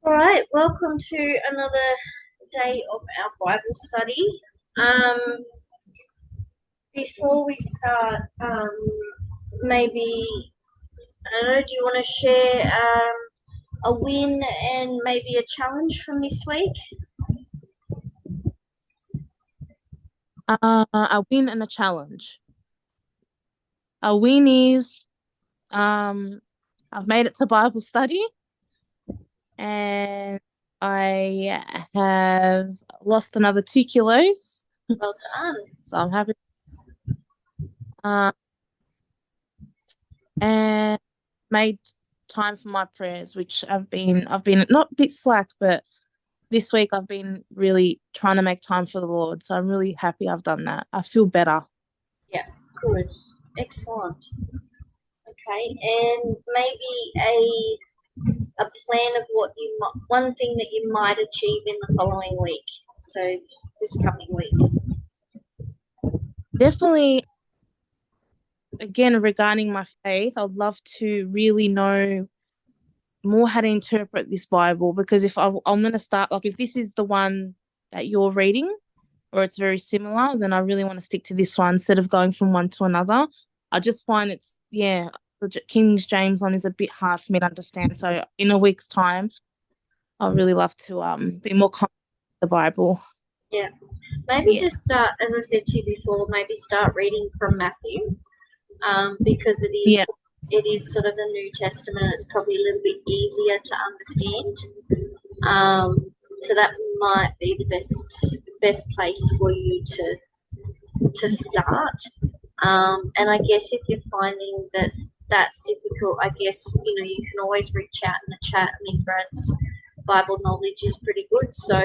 All right, welcome to another day of our Bible study. Um, Before we start, maybe I don't know. Do you want to share a win and maybe a challenge from this week? A win and a challenge. A win is I've made it to Bible study and I have lost another 2 kilos. Well done. So I'm happy. Uh, and made time for my prayers, which I've been not a bit slack, but this week I've been really trying to make time for the Lord. So I'm really happy I've done that. I feel better. Yeah, good, excellent. Okay, and maybe a plan of what one thing that you might achieve in the following week. So this coming week. Definitely, again, regarding my faith, I'd love to really know more how to interpret this Bible because I'm going to start, like, if this is the one that you're reading or it's very similar, then I really want to stick to this one instead of going from one to another. I just find the King James one is a bit hard for me to understand. So in a week's time, I'd really love to be more confident with the Bible. Yeah. Maybe Yeah. just start, as I said to you before, maybe start reading from Matthew, because Yeah. it is sort of the New Testament. It's probably a little bit easier to understand. So that might be the best place for you to start. And I guess if you're finding that that's difficult, I guess you can always reach out in the chat. I mean, Brad's Bible knowledge is pretty good, so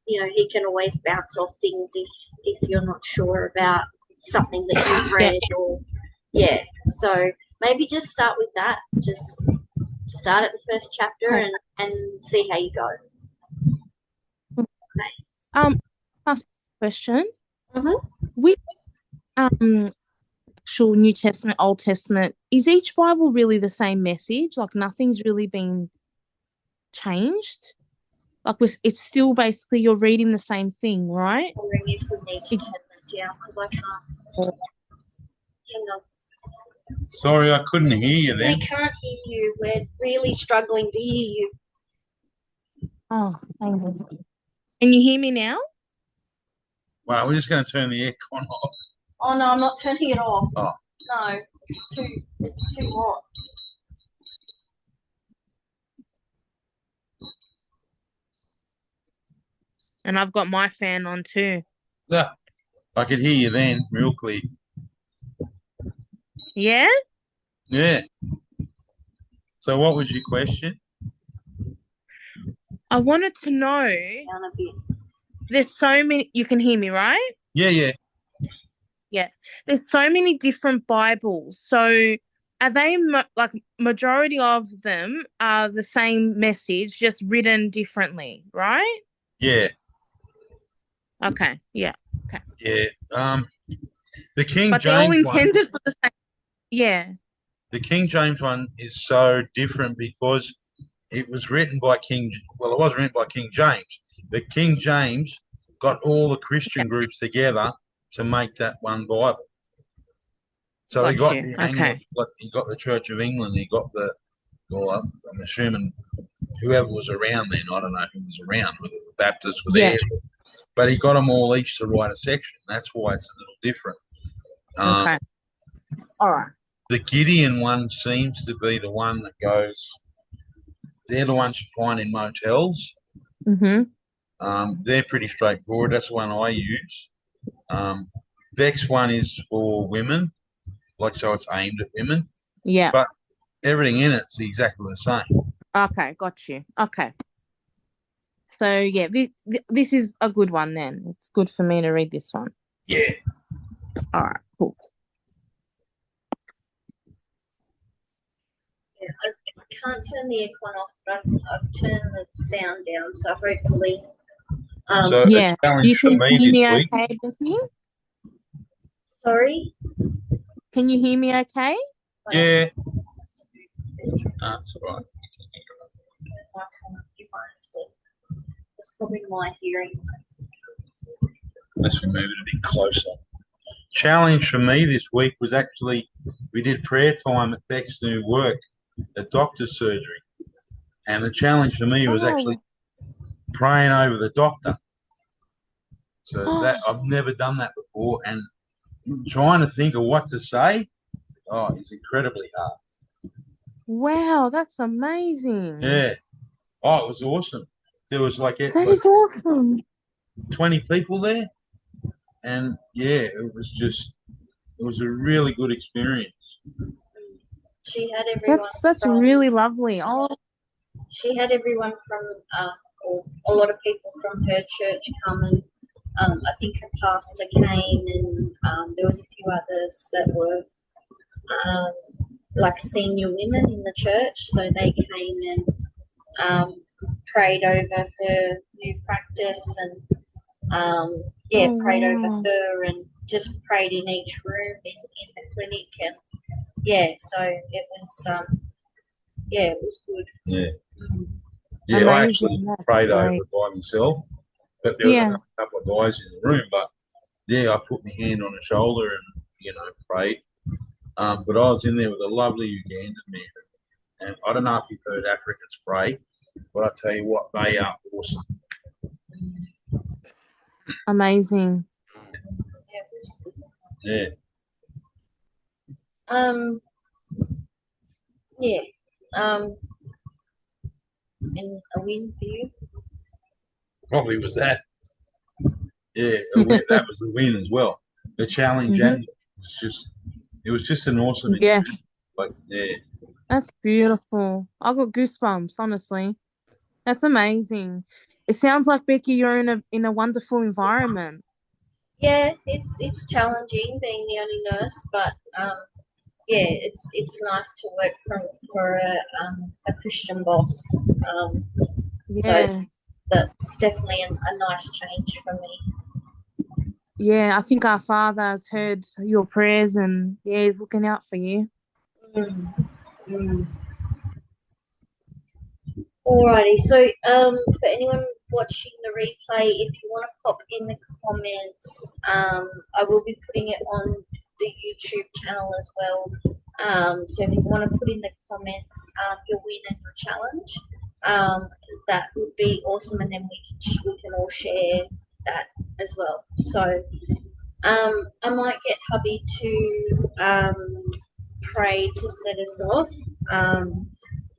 he can always bounce off things if you're not sure about something that you've Yeah. read or yeah. So maybe just start with that. Just start at the first chapter Okay. and see how you go. Okay. Ask a question. Mm-hmm. Which actual New Testament, Old Testament, is each Bible really the same message? Like nothing's really been changed? Like it's still basically you're reading the same thing, right? Wondering if we need to It, turn that down because I can't. Hang on. Sorry, I couldn't hear you We then. can't hear you. We're really struggling to hear you. oh, hang on. Can you hear me now? Well, we're just going to turn the aircon off. Oh no, I'm not turning it off. Oh, No, it's too hot. And I've got my fan on too. yeah, I could hear you then, real clear. Yeah? Yeah. So, what was your question? I wanted to know, Down a bit. there's so many, you can hear me, right? Yeah, yeah. Yeah. There's so many different Bibles. So are they like majority of them are the same message, just written differently, right? Yeah, Okay. Yeah. Okay. yeah. The King But they're all James one, intended for the same. Yeah. the King James one is so different because it was written by well, it wasn't written by King James, but King James got all the Christian groups together to make that one Bible. So he Got got you. the Anglican, Okay. he got the Church of England, he got well, I'm assuming whoever was around then, I don't know who was around, whether the Baptists were Yeah. there, but he got them all each to write a section. That's why it's a little different. Um, Okay. All right. the Gideon one seems to be the one that goes, they're the ones you find in motels. Mm-hmm. They're pretty straightforward. That's the one I use. Beck's one is for women, like so it's aimed at women, Yeah. but everything in it's exactly the same. Okay. Got you. Okay. So yeah, this is a good one then. It's good for me to read this one. Yeah. All right. Cool. Yeah, I can't turn the aircon off, but I've turned the sound down. So hopefully, So a Yeah. You challenge for can me hear this me week. okay, Becky? sorry. Can you hear me okay? Yeah. That's all right. probably my hearing. Let's move it a bit closer. Challenge for me this week was actually we did prayer time at Beck's new work, a doctor's surgery. And the challenge for me was actually praying over the doctor. So that I've never done that before, and trying to think of what to say, it's incredibly hard. Wow, that's amazing. Yeah. Oh, it was awesome. There was like That is awesome. 20 people there, and yeah, it was a really good experience. She had everyone. That's really lovely. Oh, she had everyone from or a lot of people from her church come, and I think her pastor came, and there was a few others that were like senior women in the church, so they came and prayed over her new practice, and prayed over her, and just prayed in each room in the clinic, and so it was it was good. Yeah. Mm. Yeah, amazing. I actually prayed over it by myself, but there was a couple of guys in the room. But yeah, I put my hand on her shoulder and prayed. But I was in there with a lovely Ugandan man, and I don't know if you've heard Africans pray, but I tell you what, they are awesome. Amazing. Yeah, it was good. Yeah. And a win for you? Probably was that. Yeah, that was the win as well. The challenge and it was just an awesome experience. Like, yeah. That's beautiful. I got goosebumps, honestly. That's amazing. It sounds like, Becky, you're in a wonderful environment. Yeah, it's challenging being the only nurse, but it's nice to work for a Christian boss. So that's definitely a nice change for me. Yeah, I think our Father has heard your prayers, and he's looking out for you. Alrighty, so for anyone watching the replay, if you want to pop in the comments, I will be putting it on the YouTube channel as well. So if you want to put in the comments your win and your challenge, that would be awesome, and then we can all share that as well. So I might get hubby to pray to set us off.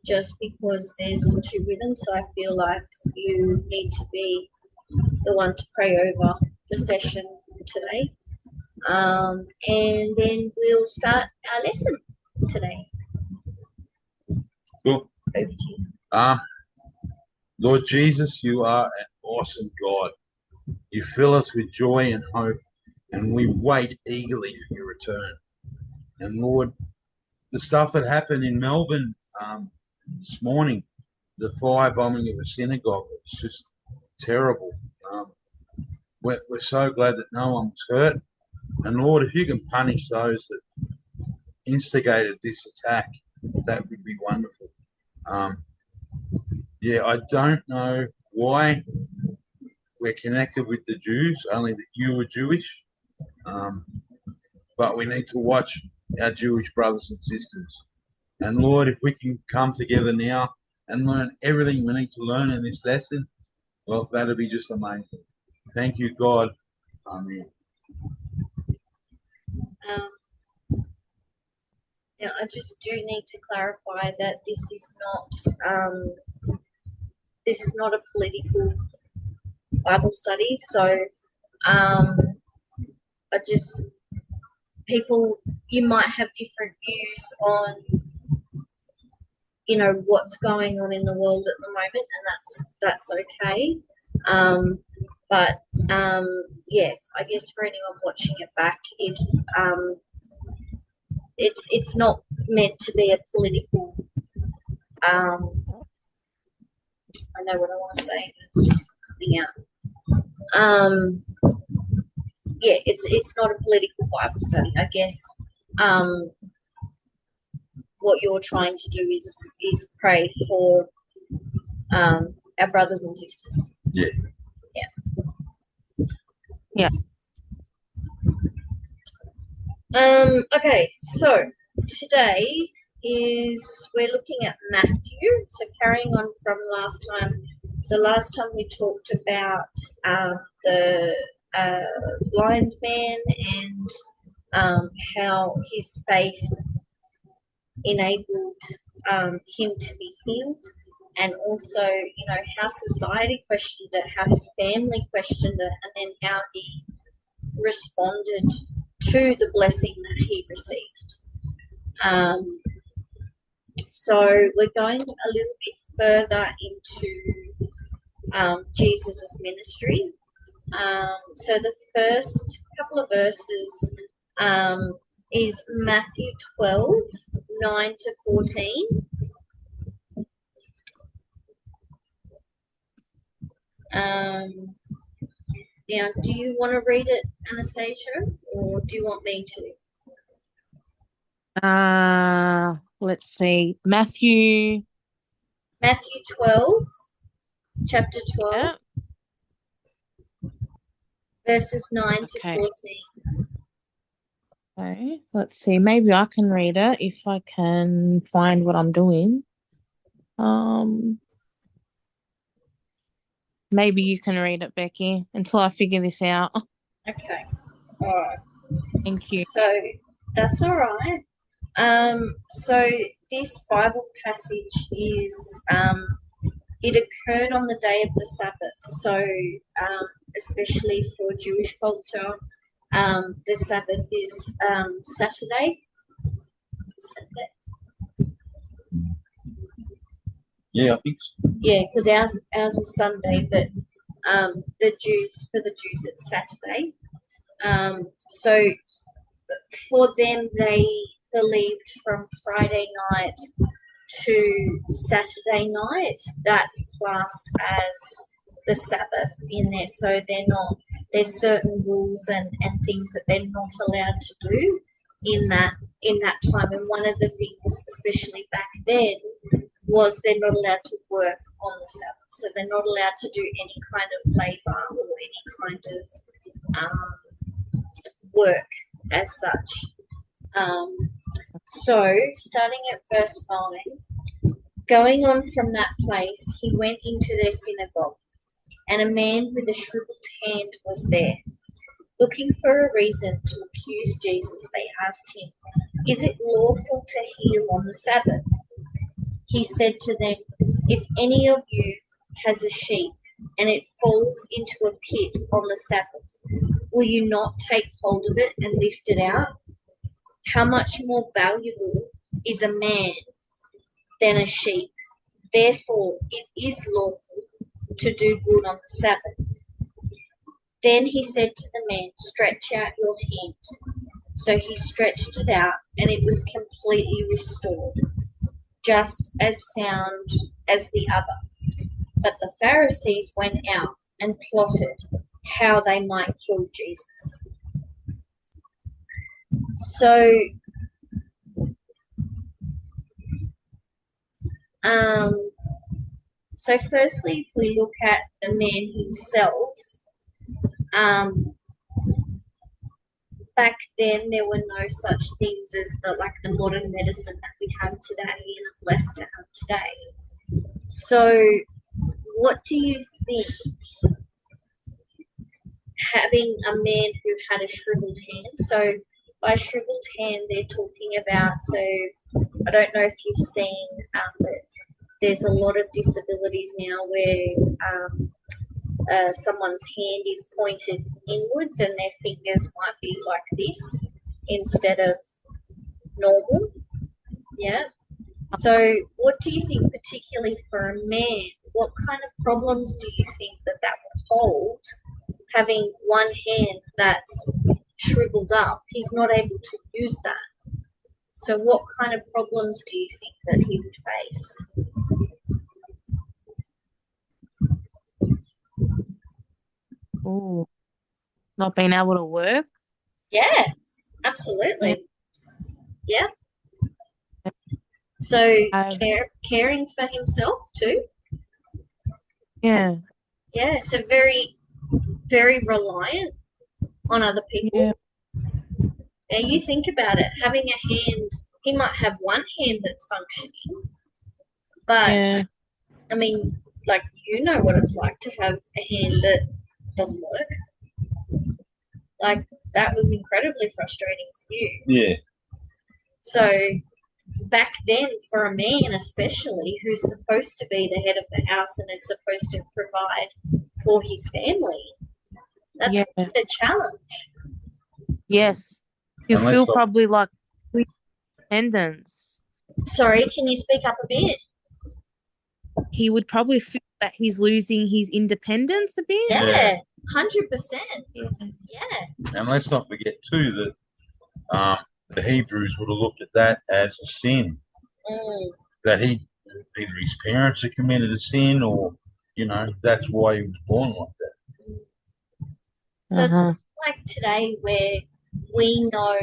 Just because there's two women, so I feel like you need to be the one to pray over the session today. And then we'll start our lesson today. Cool. Over to you. Lord Jesus, you are an awesome God. You fill us with joy and hope, and we wait eagerly for your return. And Lord, the stuff that happened in Melbourne this morning, the firebombing of a synagogue, it's just terrible. We're so glad that no one was hurt. And Lord, if you can punish those that instigated this attack, that would be wonderful. I don't know why we're connected with the Jews, only that you were Jewish. But we need to watch our Jewish brothers and sisters. And Lord, if we can come together now and learn everything we need to learn in this lesson, well, that'll be just amazing. Thank you, God. Amen. Now, I just do need to clarify that this is not a political Bible study. So, you might have different views on what's going on in the world at the moment, and that's okay. But I guess for anyone watching it back, if it's not meant to be a political. I know what I want to say, but it's just coming out. It's not a political Bible study. I guess what you're trying to do is pray for our brothers and sisters. Yeah. Yeah. Okay, so today we're looking at Matthew. So carrying on from last time. So last time we talked about the blind man and how his faith enabled him to be healed, and also, how society questioned it, how his family questioned it, and then how he responded to the blessing that he received. So we're going a little bit further into Jesus' ministry. So the first couple of verses is Matthew 12, 9 to 14. Now, do you want to read it, Anastasia, or do you want me to? Let's see. Matthew 12, chapter 12, Yeah. verses 9 to Okay. 14. Okay. Let's see. Maybe I can read it if I can find what I'm doing. Maybe you can read it, Becky, until I figure this out. Okay. All right. Thank you. So that's all right. So this Bible passage is it occurred on the day of the Sabbath. So especially for Jewish culture, the Sabbath is Saturday. Yeah, I think so. Yeah, because ours is Sunday, but for the Jews it's Saturday. So for them, they believed from Friday night to Saturday night, that's classed as the Sabbath in there. So there's certain rules and things that they're not allowed to do in that time. And one of the things, especially back then, was they're not allowed to work on the Sabbath. So they're not allowed to do any kind of labor or any kind of work as such. So, starting at verse 9, going on from that place, he went into their synagogue, and a man with a shriveled hand was there. Looking for a reason to accuse Jesus, they asked him, "Is it lawful to heal on the Sabbath?" He said to them, "If any of you has a sheep and it falls into a pit on the Sabbath, will you not take hold of it and lift it out? How much more valuable is a man than a sheep? Therefore, it is lawful to do good on the Sabbath." Then he said to the man, "Stretch out your hand." So he stretched it out, and it was completely restored, just as sound as the other. But the Pharisees went out and plotted how they might kill Jesus. So firstly, if we look at the man himself, back then there were no such things as the modern medicine that we have today and are blessed to have today. So what do you think, having a man who had a shriveled hand? So by shriveled hand, they're talking about, so I don't know if you've seen, but there's a lot of disabilities now where someone's hand is pointed inwards and their fingers might be like this instead of normal. Yeah. So what do you think, particularly for a man, what kind of problems do you think that would hold, having one hand that's shriveled up? He's not able to use that. So what kind of problems do you think that he would face? Ooh, not being able to work. Yeah, absolutely. Yeah. So caring for himself too. Yeah. Yeah, so very, very reliant on other people. Yeah. Now you think about it, having a hand, he might have one hand that's functioning, but Yeah. I mean, like, you know what it's like to have a hand that doesn't work. Like, that was incredibly frustrating for you. Yeah. So, back then, for a man especially, who's supposed to be the head of the house and is supposed to provide for his family, that's Yeah. quite a challenge. Yes. You Unless feel I- probably like independence. Sorry, can you speak up a bit? He would probably feel that he's losing his independence a bit. Yeah, 100%. Yeah. Yeah, And let's not forget too that the Hebrews would have looked at that as a sin. mm, That either his parents had committed a sin, or that's why he was born like that. So it's Uh-huh. not like today where we know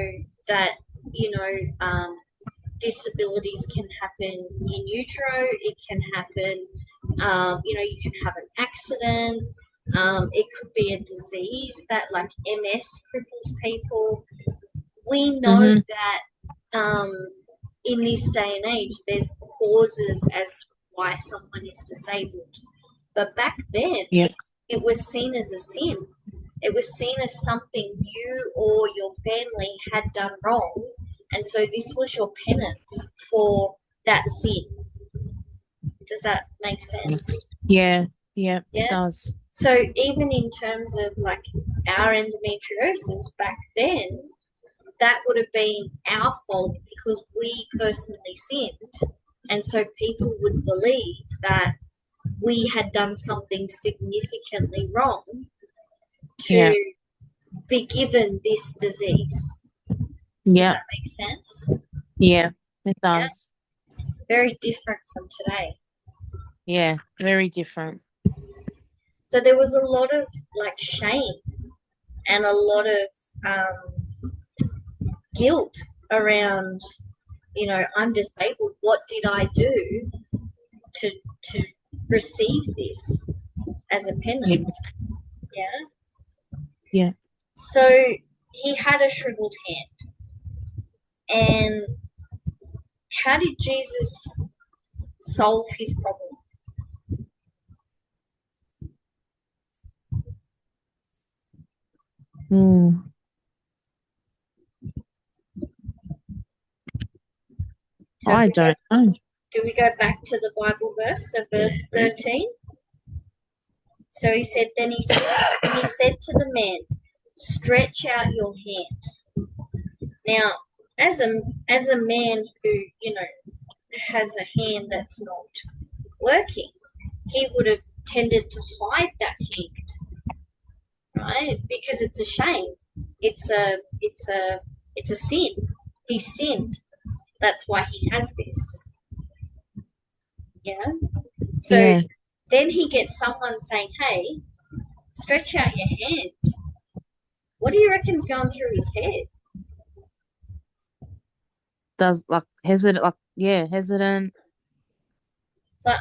that, disabilities can happen in utero, it can happen, you can have an accident, it could be a disease that, like, MS cripples people. We know Mm-hmm. that in this day and age, there's causes as to why someone is disabled. But back then, Yeah. it was seen as a sin. It was seen as something you or your family had done wrong. And so this was your penance for that sin. Does that make sense? Yeah. Yeah. Yeah. It does. So even in terms of, like, our endometriosis back then, that would have been our fault because we personally sinned. And so people would believe that we had done something significantly wrong to Yeah. be given this disease. Does Yeah. that make sense? Yeah. It does. Very different from today. Yeah. Very different. So there was a lot of, like, shame and a lot of guilt around, I'm disabled. What did I do to receive this as a penance? Yeah. Yeah. So he had a shriveled hand. And how did Jesus solve his problem? Mm. So I don't know. do we go back to the Bible verse, so verse 13? So he said to the man, stretch out your hand. Now, as a man who, has a hand that's not working, he would have tended to hide that hand, right? Because it's a shame. It's a sin. He sinned. That's why he has this. Yeah. So Yeah. then he gets someone saying, "Hey, stretch out your hand." What do you reckon's going through his head? Does like hesitant hesitant. It's like,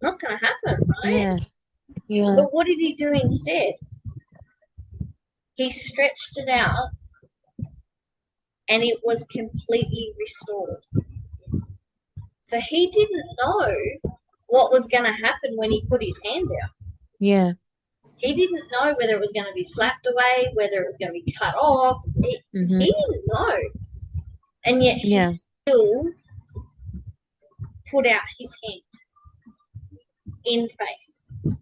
not gonna happen, right? Yeah. Yeah. But what did he do instead? He stretched it out and it was completely restored. So he didn't know what was going to happen when he put his hand out. Yeah. He didn't know whether it was going to be slapped away, whether it was going to be cut off. He didn't know. And yet he still put out his hand in faith.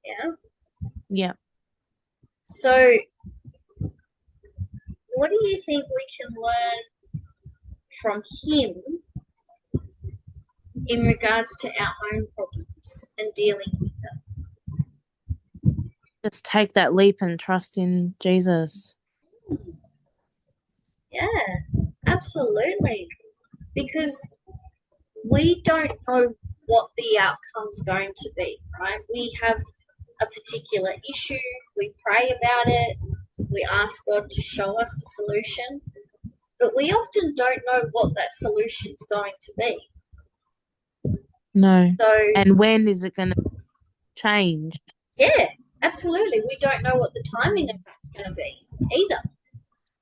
Yeah. Yeah. So what do you think we can learn from him in regards to our own problems and dealing with them? Just take that leap and trust in Jesus. Yeah, absolutely. Because we don't know what the outcome's going to be, right? We have a particular issue, we pray about it, we ask God to show us a solution, but we often don't know what that solution's going to be. No. So, And when is it gonna changed. Yeah, absolutely. We don't know what the timing of that's going to be either.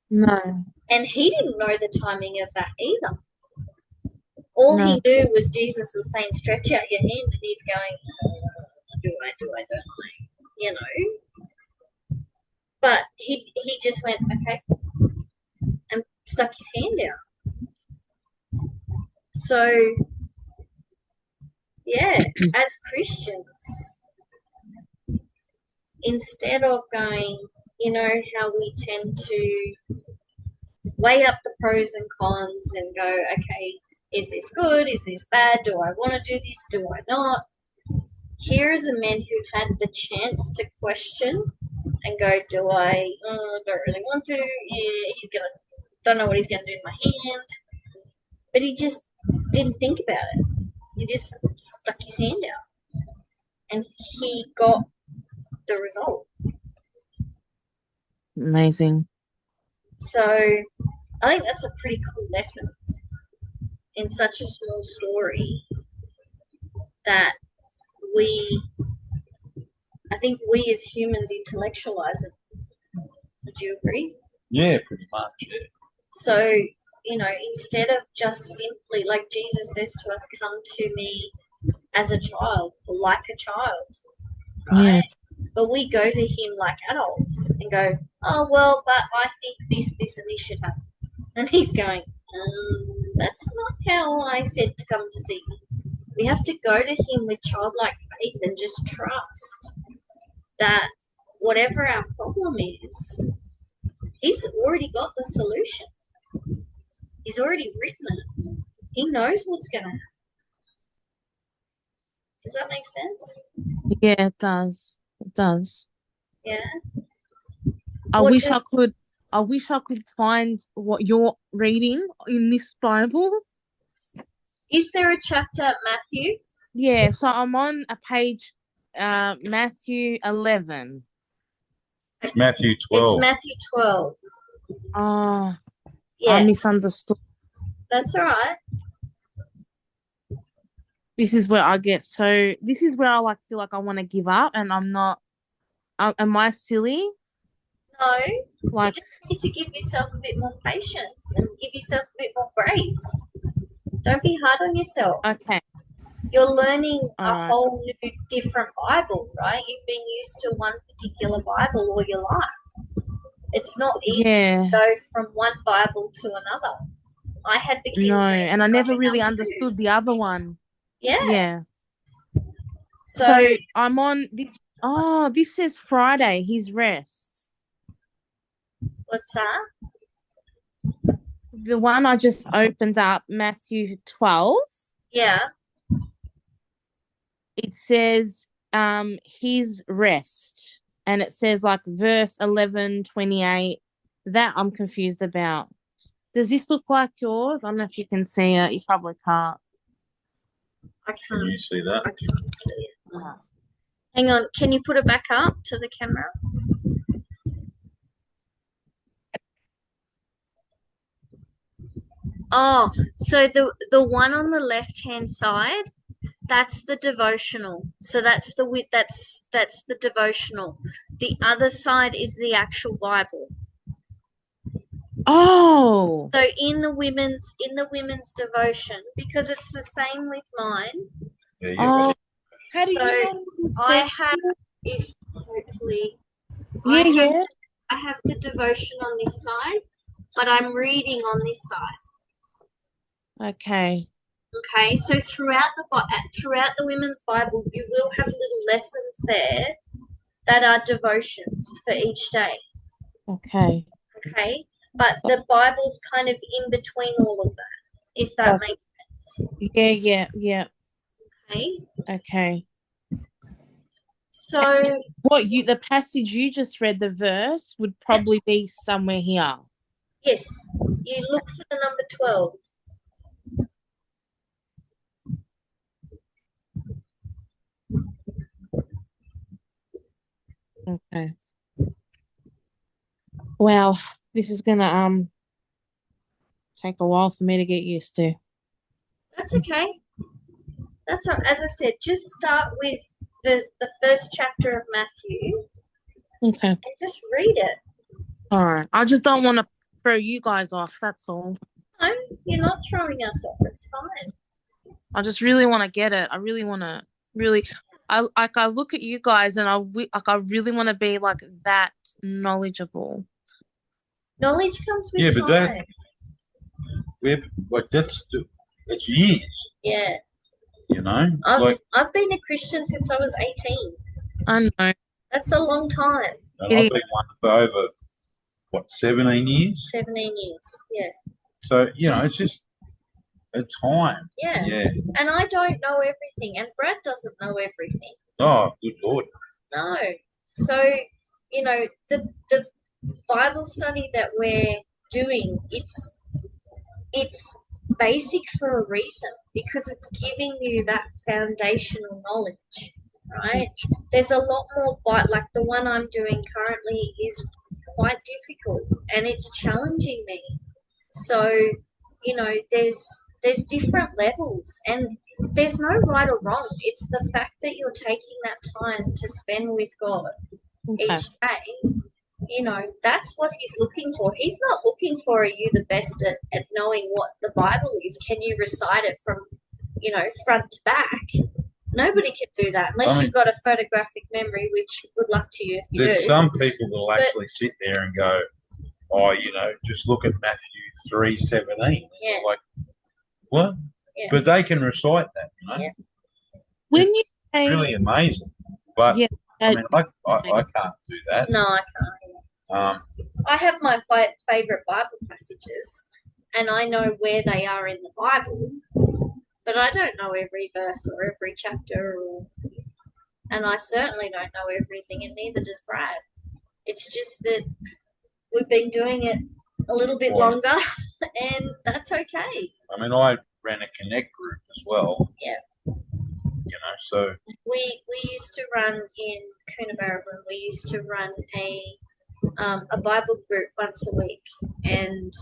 No. And he didn't know the timing of that either. All No. he knew was Jesus was saying, stretch out your hand, and he's going, do I, don't I? You know. But he just went, okay, and stuck his hand out. So, yeah, as Christians, instead of going, you know, how we tend to weigh up the pros and cons and go, okay, is this good? Is this bad? Do I want to do this? Do I not? Here is a man who had the chance to question and go, do I don't really want to? Yeah, don't know what he's gonna do in my hand. But he just didn't think about it. He just stuck his hand out. And he got the result. Amazing. So I think that's a pretty cool lesson in such a small story that I think we as humans intellectualize it. Would you agree? Yeah, pretty much. Yeah. So, you know, instead of just simply, like Jesus says to us, come to me as a child or like a child, right? Yeah. But we go to him like adults and go, oh, well, but I think this, and this should happen. And he's going, that's not how I said to come to see me. We have to go to him with childlike faith and just trust that whatever our problem is, he's already got the solution. He's already written it. He knows what's going to happen. Does that make sense? Yeah, it does. It does. Yeah. I What wish do- I could find what you're reading in this Bible. Is there a chapter, Matthew? Yeah, so I'm on a page, Matthew 11. Matthew It's 12. Matthew 12. Oh, I Yeah, misunderstood. that's all right. This is where I feel like I want to give up, and I'm not. Am I silly? No, Like, you just need to give yourself a bit more patience and give yourself a bit more grace. Don't be hard on yourself. okay, You're learning a Alright. whole new, different Bible, right? You've been used to one particular Bible all your life. It's not easy yeah, to go from one Bible to another. I had the King no, James and I never growing really up too. understood the other one. Yeah. Yeah. So, So I'm on this. Oh, this says Friday, his rest. what's that? The one I just opened up, Matthew 12. Yeah. It says his rest, and it says like verse 11:28. That I'm confused about. Does this look like yours? I don't know if you can see it. You probably can't. I Can you can't. see that? I can't see it. Hang on. Can you put it back up to the camera? Oh, so the one on the left hand side, that's the devotional. So that's the devotional. The other side is the actual Bible. Oh, So in the women's devotion, because it's the same with mine. Yeah, oh. How do So you know this I verse? have, if hopefully, Yeah, yeah. I have the devotion on this side, but I'm reading on this side. Okay. Okay, so throughout the women's Bible, you will have little lessons there that are devotions for each day. Okay. Okay, but the Bible's kind of in between all of that, if that Okay. makes sense. Yeah. Okay, Okay. so The passage you just read, the verse would probably be somewhere here. yes, you look for the number 12. Okay. Wow, this is gonna take a while for me to get used to. That's okay. That's all right. As I said, just start with the first chapter of Matthew Okay. and just read it. All right. I just don't want to throw you guys off. That's all. No, you're not throwing us off. It's fine. I just really want to get it. I really want to really. I look at you guys and I really want to be like that knowledgeable. Knowledge comes with Yeah, time. but that- it's years, Yeah. you know. I've been a Christian since I was 18. I know. That's a long time. And It I've is. been one for over 17 years. 17 years. Yeah. So it's just a time. Yeah. Yeah. And I don't know everything, and Brad doesn't know everything. Oh, good Lord. No. So, the Bible study that we're doing, it's basic for a reason, because it's giving you that foundational knowledge, right? There's a lot more, but like the one I'm doing currently is quite difficult and it's challenging me. So, there's different levels, and there's no right or wrong. It's the fact that you're taking that time to spend with God Okay. each day. That's what he's looking for. He's not looking for, are you the best at knowing what the Bible is? Can you recite it from, front to back? Nobody can do that unless you've got a photographic memory, which good luck to you if you There's do. some people that'll actually sit there and go, oh, just look at Matthew 3:17. Yeah. You're like, what? Yeah. But they can recite that, Yeah. When It's you say really amazing. But Yeah, I mean, I can't do that. No, I can't. I have my favorite Bible passages, and I know where they are in the Bible, but I don't know every verse or every chapter, and I certainly don't know everything, and neither does Brad. It's just that we've been doing it a little bit Right. longer, and that's okay. I mean, I ran a Connect group as well. Yeah. So We used to run in Coonabarabran. We used to run a Bible group once a week, and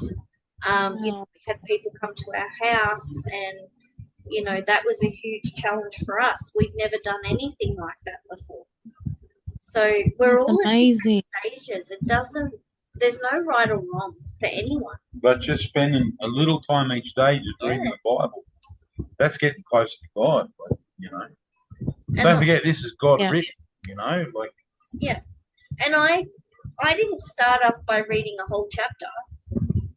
we had people come to our house, and that was a huge challenge for us. We'd never done anything like that before. So we're all Amazing. at different stages. There's no right or wrong for anyone. but just spending a little time each day just reading the Bible, that's getting closer to God. And Don't forget, this is God Yeah. written. And I didn't start off by reading a whole chapter,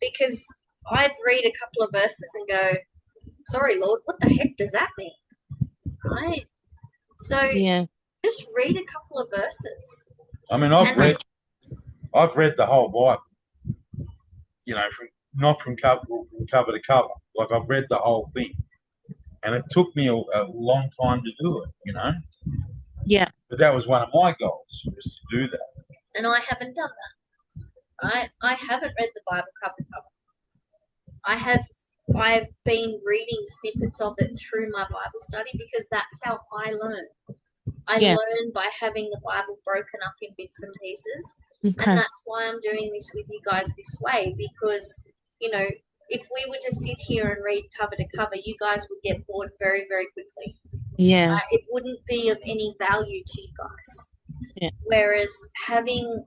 because I'd read a couple of verses and go, sorry, Lord, what the heck does that mean? Right? So Yeah. just read a couple of verses. I mean, And I've read the whole Bible. Not from cover to cover. Like, I've read the whole thing, and it took me a long time to do it. Yeah. But that was one of my goals, was to do that. And I haven't done that. Right? I haven't read the Bible cover to cover. I've been reading snippets of it through my Bible study, because that's how I learn. I Yeah. learn by having the Bible broken up in bits and pieces. Okay. And that's why I'm doing this with you guys this way, because, if we were to sit here and read cover to cover, you guys would get bored very, very quickly. Yeah. It wouldn't be of any value to you guys. Yeah. Whereas having,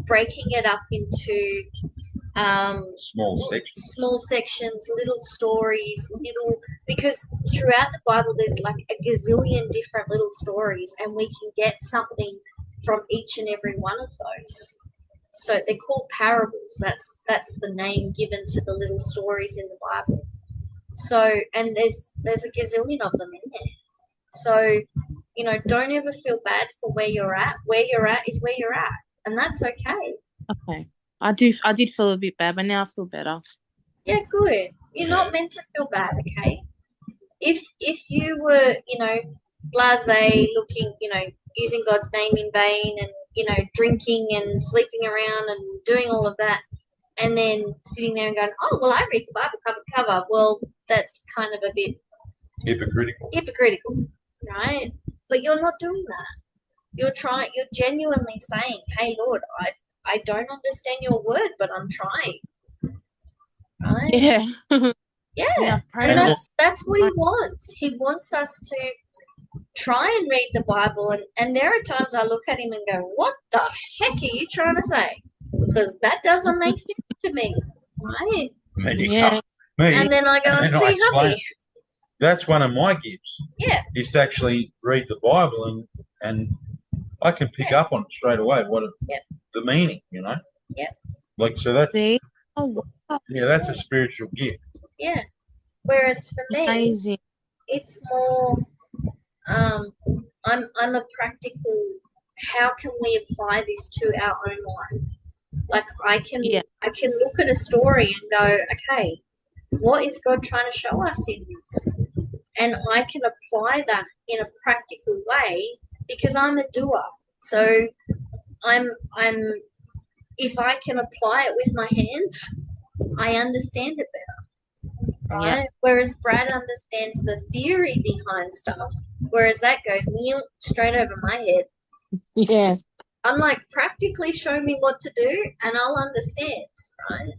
breaking it up into Small sections. little stories, because throughout the Bible there's like a gazillion different little stories, and we can get something from each and every one of those. So they're called parables. That's the name given to the little stories in the Bible. So, and there's a gazillion of them in there. So, don't ever feel bad for where you're at. Where you're at is where you're at, and that's okay. Okay. I did feel a bit bad, but now I feel better. Yeah, good. You're not meant to feel bad, okay? If you were, blasé, looking, using God's name in vain, and drinking and sleeping around and doing all of that, and then sitting there and going, oh, well, I read the Bible cover to cover. Well, that's kind of a bit hypocritical, right? But you're not doing that. You're genuinely saying, hey, Lord, I don't understand your word, but I'm trying. Right? Yeah. Yeah. Yeah, I've prayed And a lot. that's what he wants. He wants us to try and read the Bible, and there are times I look at him and go, "What the heck are you trying to say?" Because that doesn't make sense to me, right? Me, Yeah. me, And then I go and and I see explain. hubby. That's one of my gifts. Yeah, Is to actually read the Bible and I can pick up on it straight away what Yep. the meaning, you know. Yep. Like so that's See? Oh, wow. yeah, that's a spiritual gift. yeah. Whereas for me, Amazing. it's more. I'm a practical. How can we apply this to our own life? Like I can Yeah. look at a story and go, okay, what is God trying to show us in this? And I can apply that in a practical way because I'm a doer. So I'm if I can apply it with my hands, I understand it better, right? Yeah. Whereas Brad understands the theory behind stuff, whereas that goes straight over my head. Yeah. I'm like, practically show me what to do and I'll understand, right?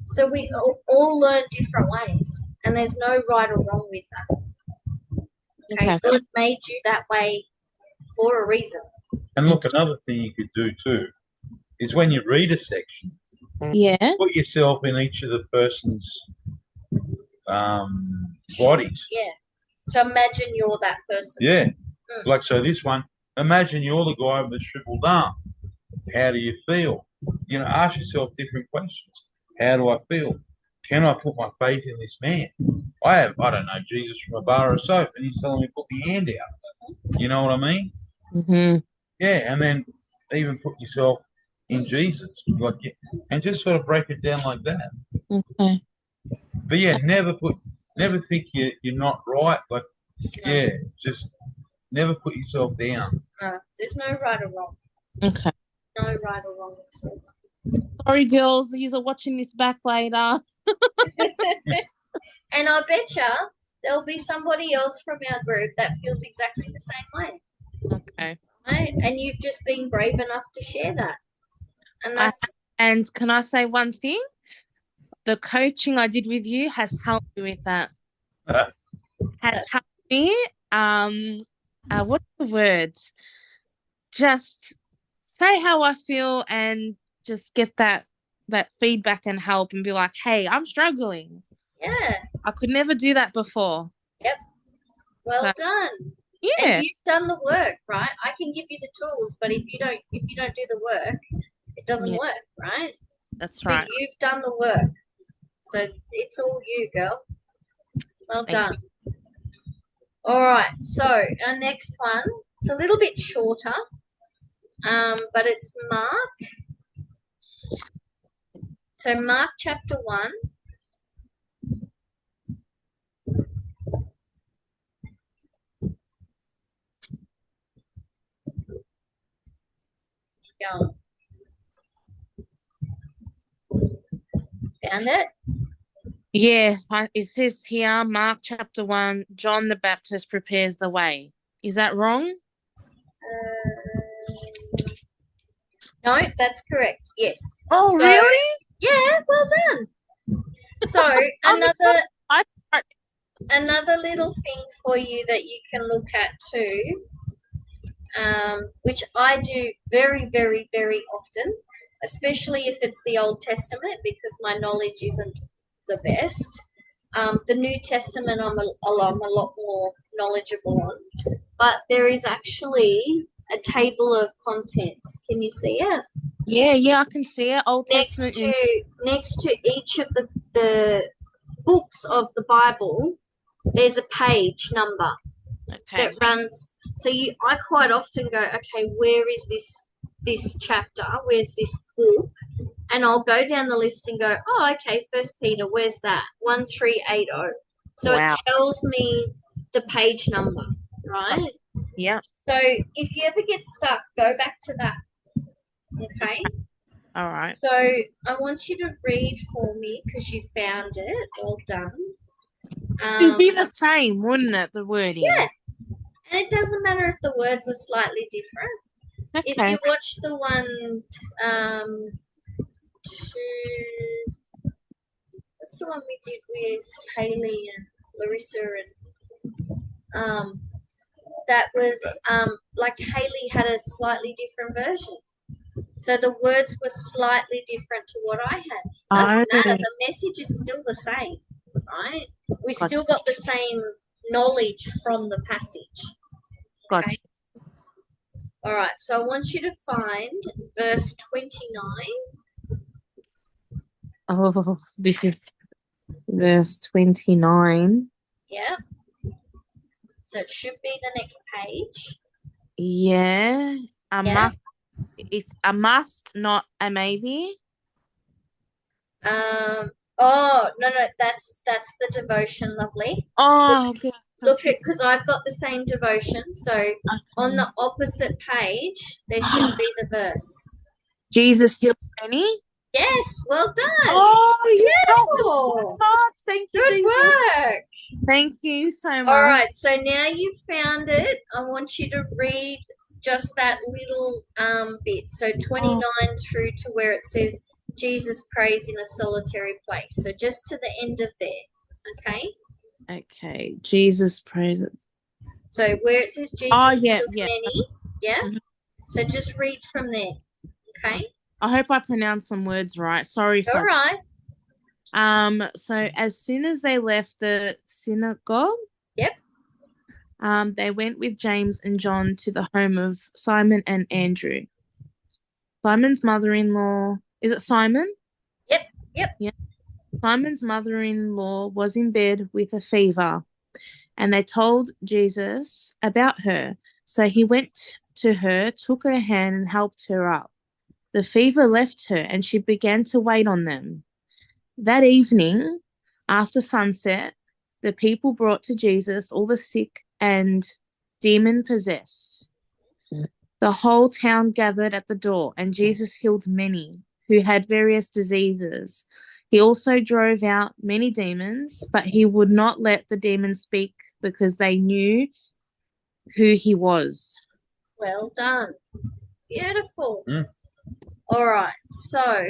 So we all learn different ways, and there's no right or wrong with that. Okay, Okay. God made you that way for a reason. And look, another thing you could do too is when you read a section, Yeah. put yourself in each of the person's bodies. Yeah. So imagine you're that person. Yeah. Mm. Like so this one, imagine you're the guy with the shriveled arm. How do you feel? You know, ask yourself different questions. How do I feel? Can I put my faith in this man? I don't know, Jesus from a bar of soap, and he's telling me put my hand out. You know what I mean? Mm-hmm. Yeah, and then even put yourself in Jesus, like, and just sort of break it down like that. Okay. But yeah, never think you're not right. Like, yeah, just never put yourself down. No, there's no right or wrong. Okay. No right or wrong whatsoever. Sorry, girls. You're watching this back later. And I betcha there'll be somebody else from our group that feels exactly the same way. Okay. Right? And you've just been brave enough to share that. And that's And can I say one thing? The coaching I did with you has helped me with that. Has helped me. What's the word? Just say how I feel and just get that feedback and help and be like, hey, I'm struggling. yeah. I could never do that before. Well So- done. Yeah. And you've done the work, right? I can give you the tools, but if you don't do the work, it doesn't Yeah. work, right? That's So right. you've done the work. So it's all you, girl. Well Thank done. All right. So our next one, it's a little bit shorter, but it's Mark. So Mark chapter 1. Go on. Found it? Yeah, it says here, Mark chapter 1, John the Baptist prepares the way. Is that wrong? No, that's correct. Yes. Oh, So- really? Yeah, well done. So I'm another I- another little thing for you that you can look at too, which I do very, very, very often, especially if it's the Old Testament, because my knowledge isn't the best. The New Testament I'm a lot more knowledgeable on, but there is actually a table of contents. Can you see it? Yeah, I can see it. Old Next Testament. next to each of the books of the Bible, there's a page number Okay. that runs. So I quite often go, okay, where is this chapter? Where's this book? And I'll go down the list and go, oh, okay, First Peter, where's that? 1380. So Wow. it tells me the page number, right? Yeah. So if you ever get stuck, go back to that. Okay. All right. So I want you to read for me because you found it. Well done. It'd be the same, wouldn't it? The wording. Yeah. And it doesn't matter if the words are slightly different. Okay. If you watch the one what's the one we did with Haley and Larissa and that was like Haley had a slightly different version. So the words were slightly different to what I had. Doesn't Oh, matter. The message is still the same, right? We Gotcha. still got the same knowledge from the passage. gotcha. All right. So I want you to find verse 29. Oh, this is verse 29. Yeah. So it should be the next page. Yeah. Yeah. Must. It's a must, not a maybe. Oh no, that's the devotion, lovely. Oh, okay. Look at, because I've got the same devotion. So on the opposite page, there should be the verse. Jesus healed many. Yes, well done. Oh, you helped me so Beautiful. much. Thank you, Good Jesus. work. Thank you so much. All right, so now you've found it. I want you to read just that little bit. So 29 through to where it says Jesus prays in a solitary place. So just to the end of there. Okay. Okay. Jesus prays. So where it says Jesus Oh, yeah, heals yeah. many. Yeah. Mhm. So just read from there. Okay. I hope I pronounced some words right. Sorry if All right. So as soon as they left the synagogue, Yep. They went with James and John to the home of Simon and Andrew. Simon's mother-in-law, is it Simon? Yep. Yep. Yeah. Simon's mother-in-law was in bed with a fever, and they told Jesus about her. So he went to her, took her hand, and helped her up. The fever left her, and she began to wait on them. That evening, after sunset, the people brought to Jesus all the sick and demon-possessed. The whole town gathered at the door, and Jesus healed many who had various diseases. He also drove out many demons, but he would not let the demons speak because they knew who he was. Well done. Beautiful. Mm. All right. So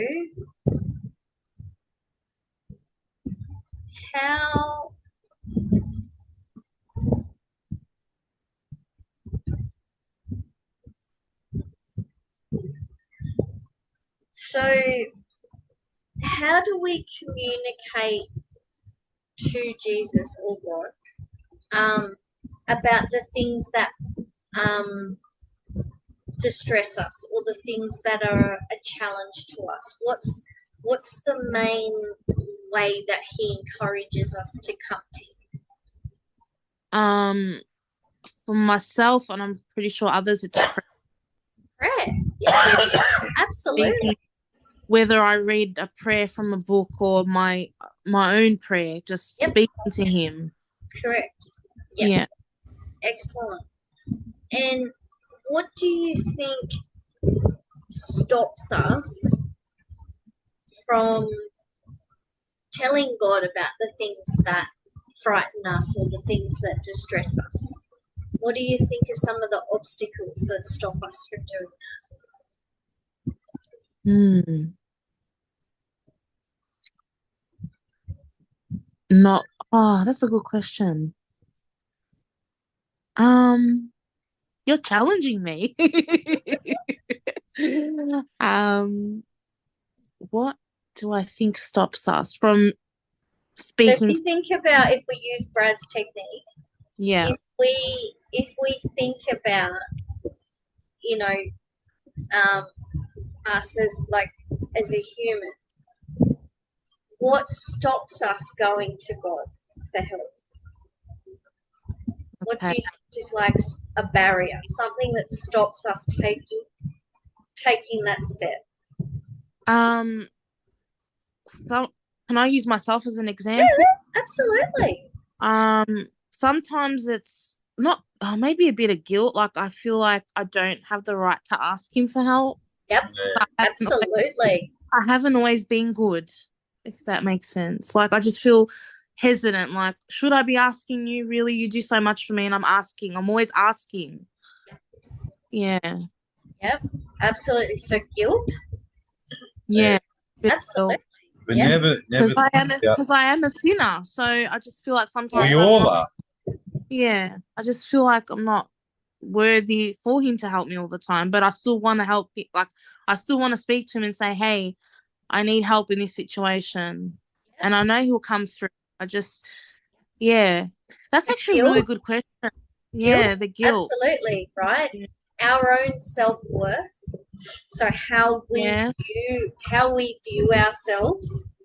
how how do we communicate to Jesus or God about the things that distress us or the things that are a challenge to us? What's the main way that he encourages us to come to him? For myself, and I'm pretty sure others, it's Prayer. Yeah, absolutely. whether I read a prayer from a book or my own prayer, just Yep. speaking to him. Correct. Yep. Yeah. Excellent. And what do you think stops us from telling God about the things that frighten us or the things that distress us? What do you think are some of the obstacles that stop us from doing that? That's a good question. You're challenging me. What do I think stops us from So if speaking? you think about, if we use Brad's technique, Yeah. if we think about, us as a human, what stops us going to God for help? What do you think is like a barrier, something that stops us taking that step? So can I use myself as an example? Yeah, absolutely. Sometimes it's not, maybe a bit of guilt. Like I feel like I don't have the right to ask him for help. Yep, absolutely. I haven't always been good, if that makes sense. Like I just feel hesitant. Like, should I be asking you? Really, you do so much for me, and I'm always asking. Yeah. Yep, absolutely. So guilt. Yeah. Absolutely. But Yeah. never Because I think am a sinner, so I just feel like sometimes we all are. yeah, I just feel like I'm not worthy for him to help me all the time, but I still want to help. Like, I still want to speak to him and say, "Hey, I need help in this situation," Yeah. and I know he'll come through. I just, yeah, that's The actually a really guilt, good question. guilt, Yeah, the guilt. absolutely, right? Yeah. Our own self-worth. So how Yeah. we view ourselves,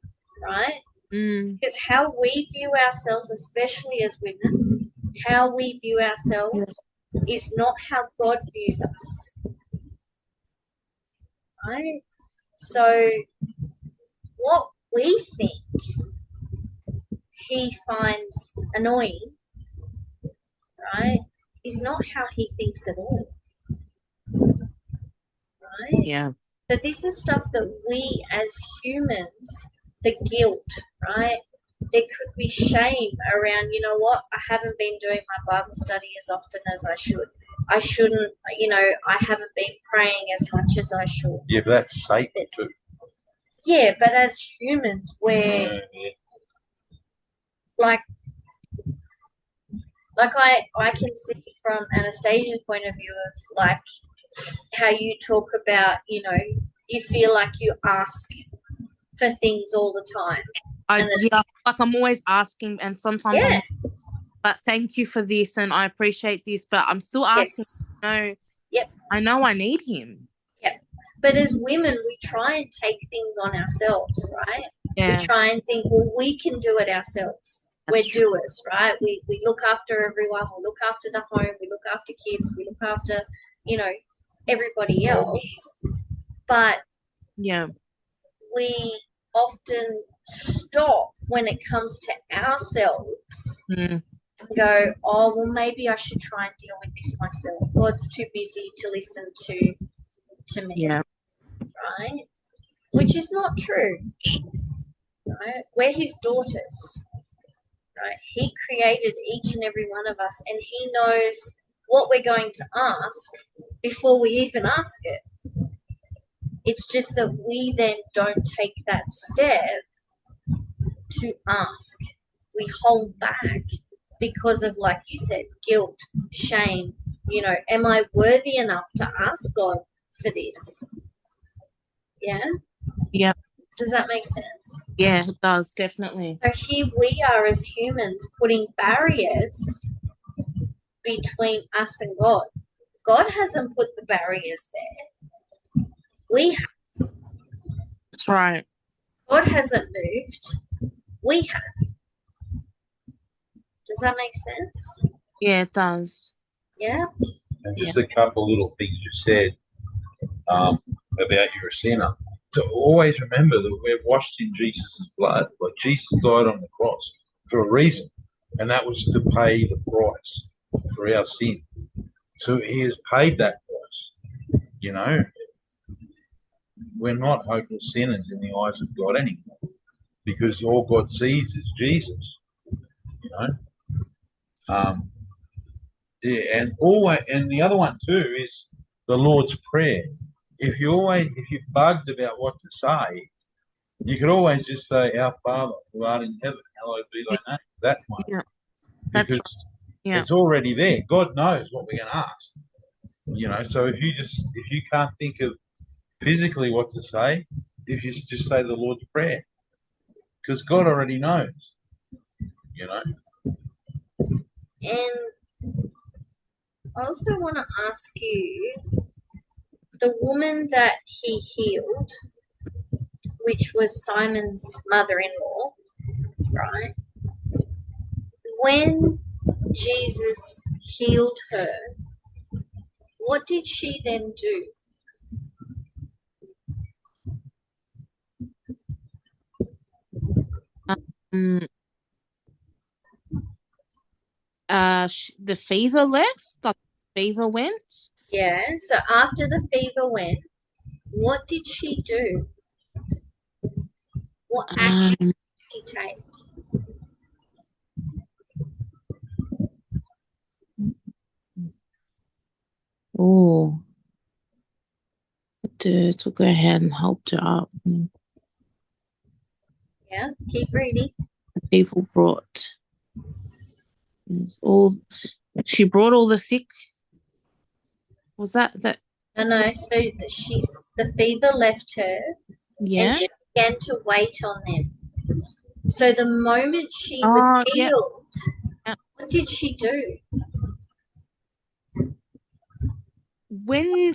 right? Mm. Because how we view ourselves, especially as women, how we view Yeah. ourselves is not how God views us, right? So what we think he finds annoying, right, is not how he thinks at all, right? Yeah. So this is stuff that we as humans, the guilt, right? There could be shame around, you know what, I haven't been doing my Bible study as often as I should. I shouldn't, I haven't been praying as much as I should. Yeah, but that's Satan too. Yeah, but as humans, we're Yeah. like I can see from Anastasia's point of view of like how you talk about, you feel like you ask for things all the time. And it's, Like I'm always asking, and sometimes yeah, but thank you for this, and I appreciate this, but I'm still asking. yes, No, yep, I know I need him. yep. But as women, we try and take things on ourselves, right? We Yeah, try and think, well, we can do it ourselves. that's We're true. doers, right? We look after everyone. We look after the home. We look after kids. We look after, everybody else. But Yeah, we often stop when it comes to ourselves mm, and go, oh, well, maybe I should try and deal with this myself. God's too busy to listen to me, yeah, right? Which is not true, right? We're his daughters, right? He created each and every one of us, and he knows what we're going to ask before we even ask it. It's just that we then don't take that step to ask. We hold back because of, like you said, guilt, shame. Am I worthy enough to ask God for this? Yeah? yeah, Does that make sense? yeah. It does definitely. So here we are as humans putting barriers between us and God. God hasn't put the barriers there. We have. That's right. God hasn't moved. We have. Does that make sense? Yeah, it does. Yeah? And just a couple little things you said about you're a sinner. To always remember that we're washed in Jesus' blood. Like Jesus died on the cross for a reason, and that was to pay the price for our sin. So he has paid that price. We're not hopeless sinners in the eyes of God anymore, because all God sees is Jesus. You know. Yeah, and the other one too is the Lord's Prayer. If you're bugged about what to say, you could always just say, "Our Father who art in heaven, hallowed be thy name." That one, Yeah, that's right. because Yeah, it's already there. God knows what we're going to ask. So if you can't think of physically what to say, if you just say the Lord's Prayer, because God already knows. You know. And I also want to ask you, the woman that he healed, which was Simon's mother-in-law, right? When Jesus healed her, what did she then do? um, the fever left. Like fever went. Yeah, so after the fever went, what did she do? What action Um, did she take? oh, to go ahead and helped her up. Yeah, keep reading. People brought all. She brought all the sick Was that the No. So the fever left her, and yeah? she began to wait on them. So the moment she was Oh, yeah. healed, Yeah. what did she do? When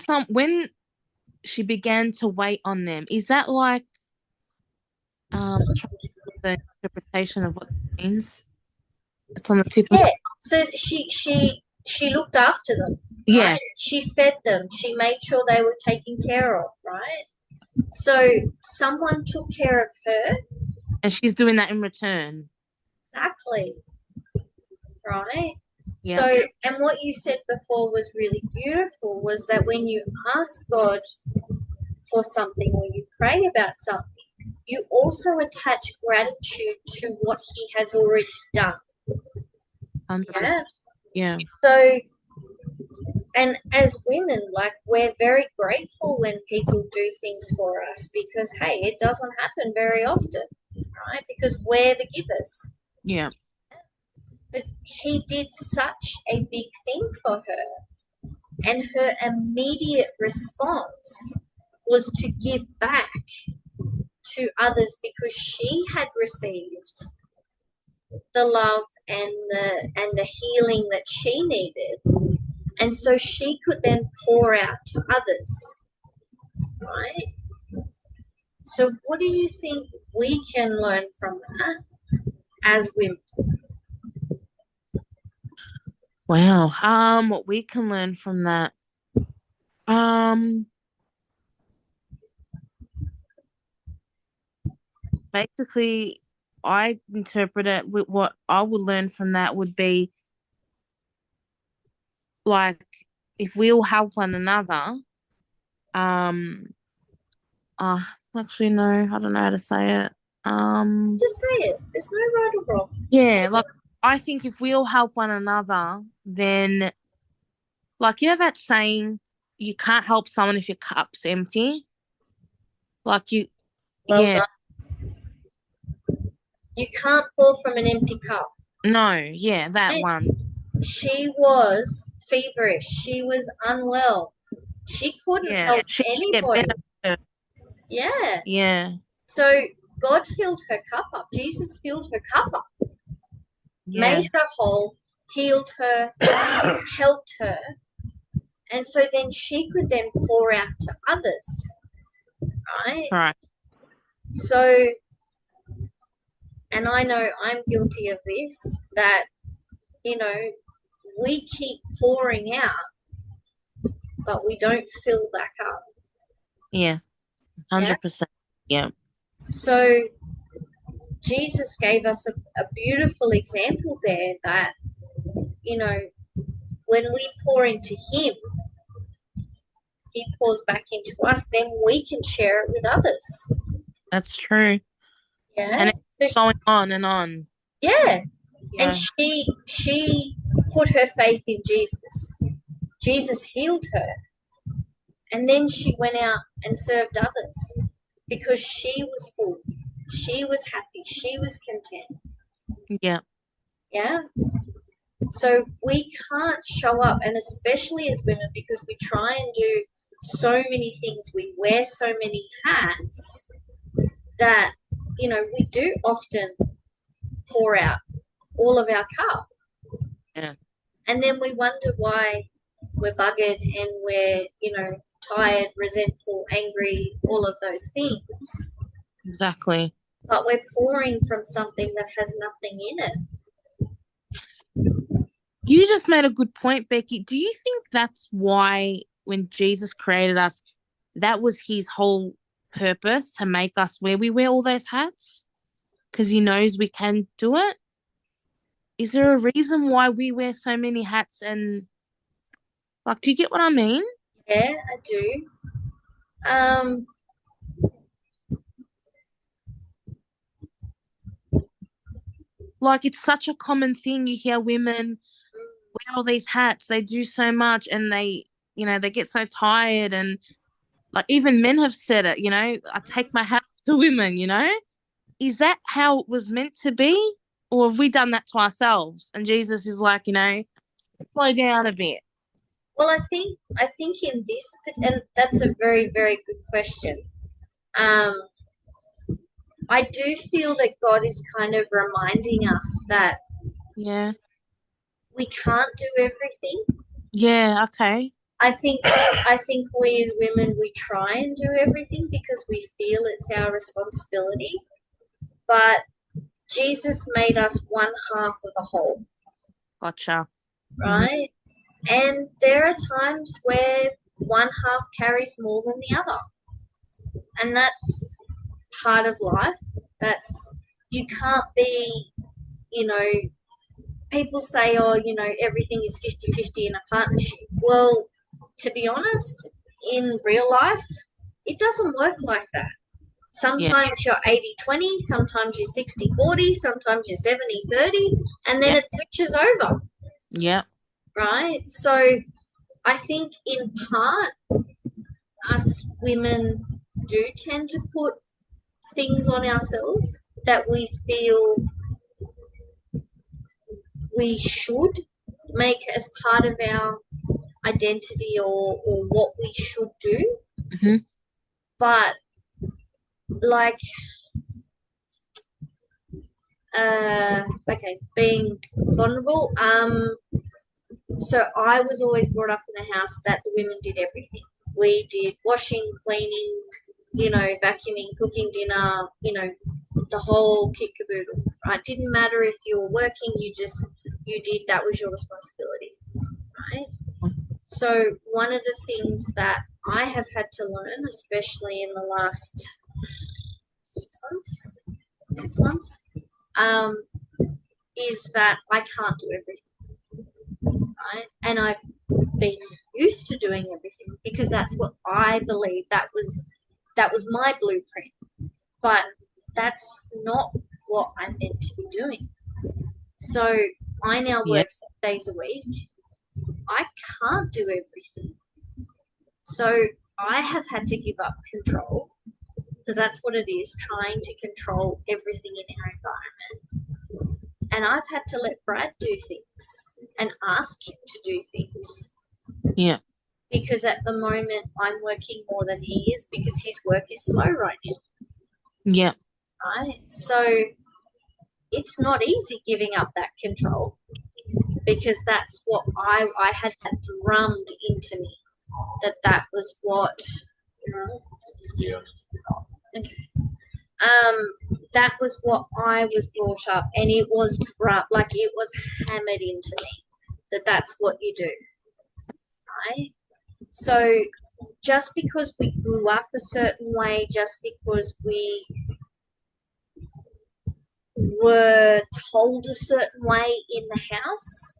she began to wait on them, is that like trying to get the interpretation of what it means? It's on the tip of Yeah. So she looked after them, yeah, right? She fed them. She made sure they were taken care of, right? So someone took care of her. and she's doing that in return. Exactly. Right? Yeah. So, and what you said before was really beautiful was that when you ask God for something or you pray about something, you also attach gratitude to what He has already done. 100%. Yeah. Yeah. So, and as women, like, we're very grateful when people do things for us because, hey, it doesn't happen very often, right? Because we're the givers. Yeah. But He did such a big thing for her, and her immediate response was to give back to others because she had received the love and the healing that she needed, and so she could then pour out to others, right? So what do you think we can learn from that as women? Wow. What we can learn from that. Basically, I interpret it with what I would learn from that would be like if we all help one another, um, actually no, I don't know how to say it. Just say it. There's no right or wrong. Yeah, like I think if we all help one another, then like you know that saying, you can't help someone if your cup's empty. Like you, Well yeah, done. You can't pour from an empty cup. no, yeah, that one. She was feverish. She was unwell. She couldn't Yeah, help she could get anybody. better. Yeah. Yeah, So God filled her cup up. Jesus filled her cup up, yeah, made her whole, healed her, helped her. And so then she could then pour out to others, right? that's right. So, and I know I'm guilty of this, that, you know, we keep pouring out, but we don't fill back up. Yeah, 100%. Yeah, So Jesus gave us a beautiful example there that, you know, when we pour into Him, He pours back into us, then we can share it with others. that's true. Yeah. And it's going on and on. Yeah. Yeah, And she put her faith in Jesus. Jesus healed her. And then she went out and served others because she was full. She was happy. She was content. yeah, Yeah. So we can't show up, and especially as women, because we try and do so many things, we wear so many hats that, you know, we do often pour out all of our cup. yeah, And then we wonder why we're buggered and we're, you know, tired, resentful, angry, all of those things. exactly. But we're pouring from something that has nothing in it. You just made a good point, Becky. Do you think that's why when Jesus created us, that was his whole purpose to make us where we wear all those hats? Because he knows we can do it? Is there a reason why we wear so many hats and like, do you get what I mean? Yeah, I do. Um, Like, it's such a common thing. You hear women wear all these hats, they do so much and they, you know, they get so tired. And like, even men have said it, you know, I take my hat to women, you know? Is that how it was meant to be? Or have we done that to ourselves? And Jesus is like, you know, slow down a bit. Well, I think in this, and that's a very, very good question. Um, I do feel that God is kind of reminding us that Yeah. we can't do everything. Yeah, okay. I think we as women we try and do everything because we feel it's our responsibility. But Jesus made us one half of a whole, Gotcha. right? And there are times where one half carries more than the other. And that's part of life. That's you can't be, you know, people say, oh, everything is 50-50 in a partnership. Well, to be honest, in real life, it doesn't work like that. Yeah. Sometimes you're 80-20, sometimes you're 60-40, sometimes you're 70-30, and then Yeah. it switches over, Yep. right? So I think in part, us women do tend to put things on ourselves that we feel we should make as part of our identity or what we should do. Mhm. But like okay, being vulnerable. So I was always brought up in a house that the women did everything. We did washing, cleaning, vacuuming, cooking dinner, the whole kit caboodle. Right? Didn't matter if you were working, you did, that was your responsibility. Right? So one of the things that I have had to learn, especially in the last 6 months, is that I can't do everything, right? And I've been used to doing everything because that's what I believe that was my blueprint. But that's not what I'm meant to be doing. So I now work 6 days a week. I can't do everything. So I have had to give up control because that's what it is, trying to control everything in our environment. And I've had to let Brad do things and ask him to do things. Yeah. Because at the moment I'm working more than he is because his work is slow right now. Yeah. Right? So it's not easy giving up that control because that's what I had that drummed into me that was what okay. That was what I was brought up, and it was it was hammered into me that that's what you do, right? So just because we grew up a certain way, just because we were told a certain way in the house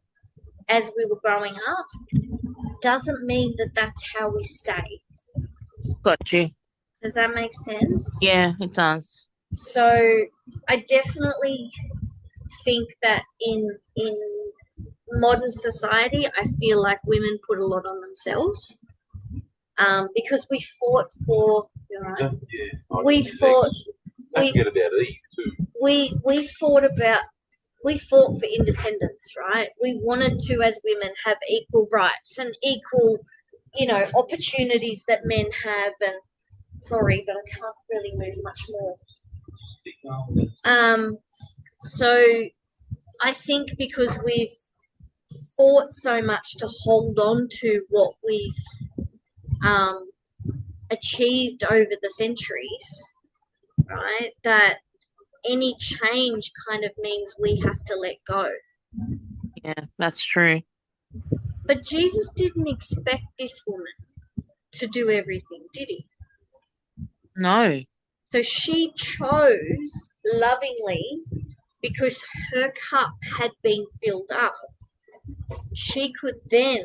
as we were growing up, doesn't mean that that's how we stay. Got you. Does that make sense? Yeah, it does. So I definitely think that in modern society, I feel like women put a lot on themselves because we fought for, we fought. Don't forget about Eve too. We fought for independence, right? We wanted to, as women, have equal rights and equal, opportunities that men have. And sorry, but I can't really move much more. So I think because we've fought so much to hold on to what we've achieved over the centuries, right? That any change kind of means we have to let go. Yeah, that's true. But Jesus didn't expect this woman to do everything, did he? No. So she chose lovingly because her cup had been filled up. She could then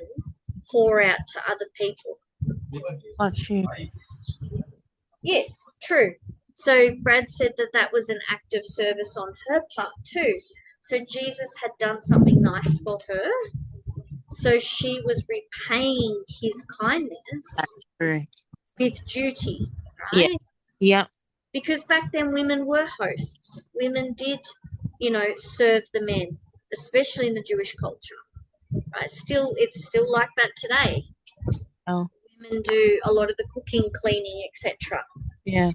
pour out to other people. Got you. Yes, true. So Brad said that was an act of service on her part too. So Jesus had done something nice for her. So she was repaying his kindness True. with duty, right? Yeah. Because back then women were hosts. Women did, serve the men, especially in the Jewish culture. It's still like that today. Oh. Women do a lot of the cooking, cleaning, etc. Yeah.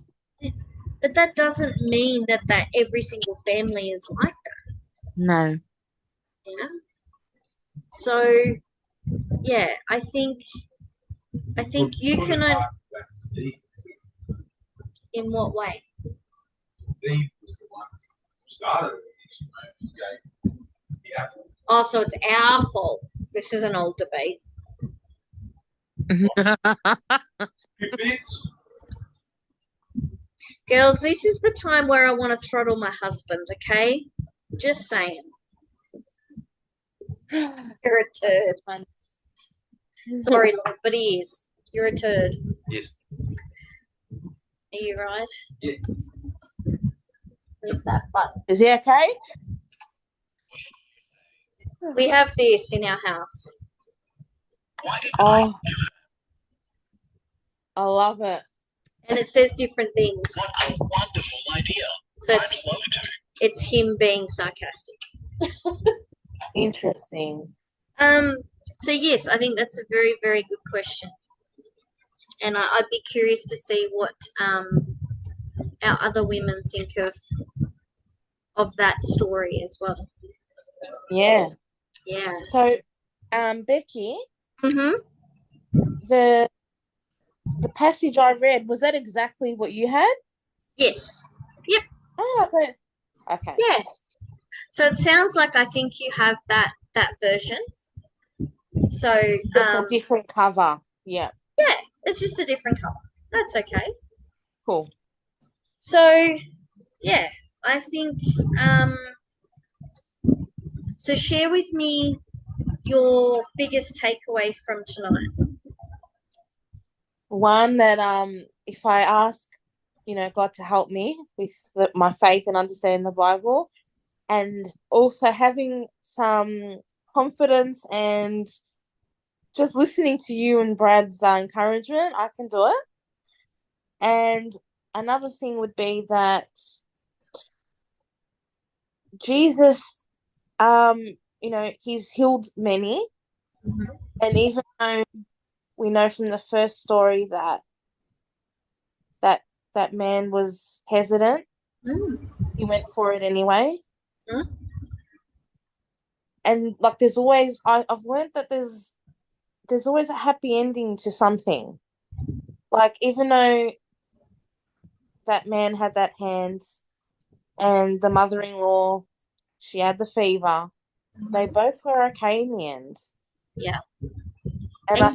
But that doesn't mean that every single family is like that. No. Yeah. So yeah, I think you Put can. it back to Eve. In what way? Eve was the one who started it. Yeah. Oh, so it's our fault. This is an old debate. Bits. Girls, this is the time where I want to throttle my husband, okay? Just saying. You're a turd. Sorry, Lord, but he is. You're a turd. Yes. Are you right? Yeah. Where's that button? Is he okay? We have this in our house. Oh, I love it. And it says different things. What a wonderful idea. So I'd love to. it's him being sarcastic. Interesting. So yes, I think that's a very, very good question. And I'd be curious to see what our other women think of that story as well. Yeah. Yeah. So, Becky, Mm-hmm. the passage I read, was that exactly what you had? Yes. Oh, okay. Yeah. So it sounds like I think you have that version. So Just a different cover. Yeah. yeah, it's just a different color. That's okay. Cool. So yeah, I think so share with me your biggest takeaway from tonight. One that if I ask, God to help me with my faith and understanding the Bible, and also having some confidence and just listening to you and Brad's encouragement, I can do it. And another thing would be that Jesus, he's healed many. Mm-hmm. And even though we know from the first story that man was hesitant, he went for it anyway. Mm. And like there's always I've learned that there's always a happy ending to something. Like even though that man had that hand and the mother-in-law, she had the fever, they both were okay in the end. Yeah. And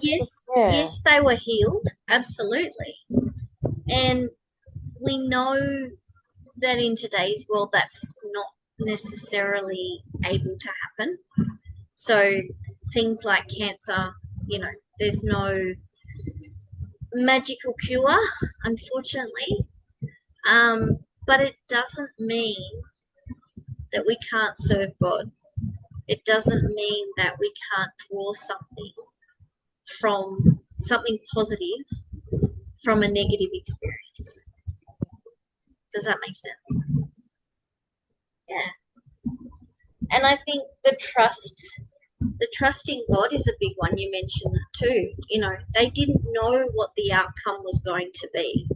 And yes, they were healed, absolutely. And we know that in today's world that's not necessarily able to happen. So things like cancer, there's no magical cure, unfortunately. But it doesn't mean that we can't serve God. It doesn't mean that we can't draw something positive from a negative experience. Does that make sense? Yeah. And I think the trust in God is a big one. You mentioned that too. They didn't know what the outcome was going to be.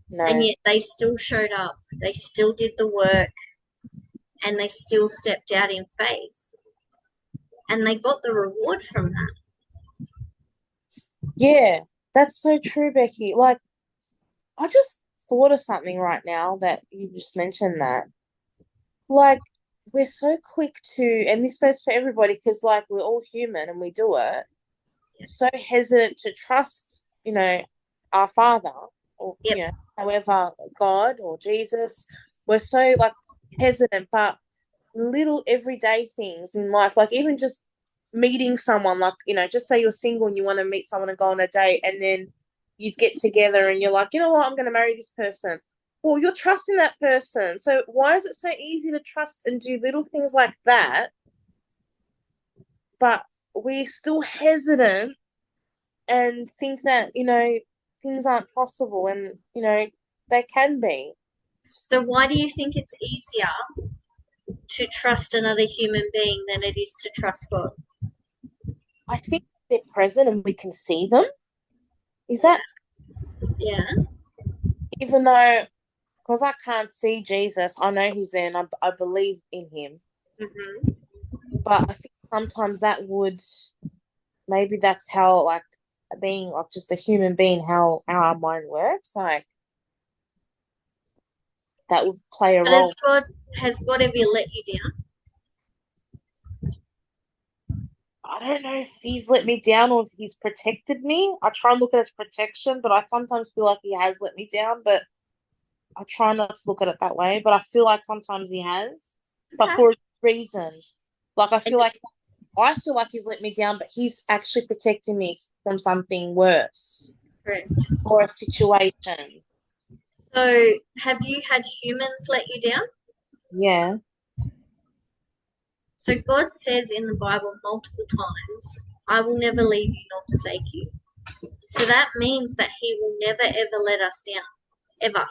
No. And yet they still showed up. They still did the work. And they still stepped out in faith. And they got the reward from that. Yeah, that's so true, Becky. Like, I just thought of something right now that you just mentioned that. Like, we're so quick to, and this goes for everybody because, like, we're all human and we do it, so hesitant to trust, our Father or, however, God or Jesus. We're so, like, hesitant, but little everyday things in life, like even just meeting someone, like, just say you're single and you want to meet someone and go on a date, and then you get together and you're like, you know what, I'm going to marry this person. Well, you're trusting that person. So why is it so easy to trust and do little things like that, but we're still hesitant and think that, things aren't possible, and, they can be. So why do you think it's easier to trust another human being than it is to trust God? I think they're present and we can see them. Is that Yeah. even though, because I can't see Jesus, I know he's there and I believe in him. Hmm. But I think sometimes that would, maybe that's how, like, being like just a human being, how our mind works. Like, that would play a But role. has God ever let you down? I don't know if he's let me down or if he's protected me. I try and look at his protection, but I sometimes feel like he has let me down. But I try not to look at it that way. But I feel like sometimes he has, but Okay. for a reason. Like, And I feel like he's let me down, but he's actually protecting me from something worse correct. or a situation. So, have you had humans let you down? Yeah. So, God says in the Bible multiple times, I will never leave you nor forsake you. So, that means that He will never ever let us down. Ever.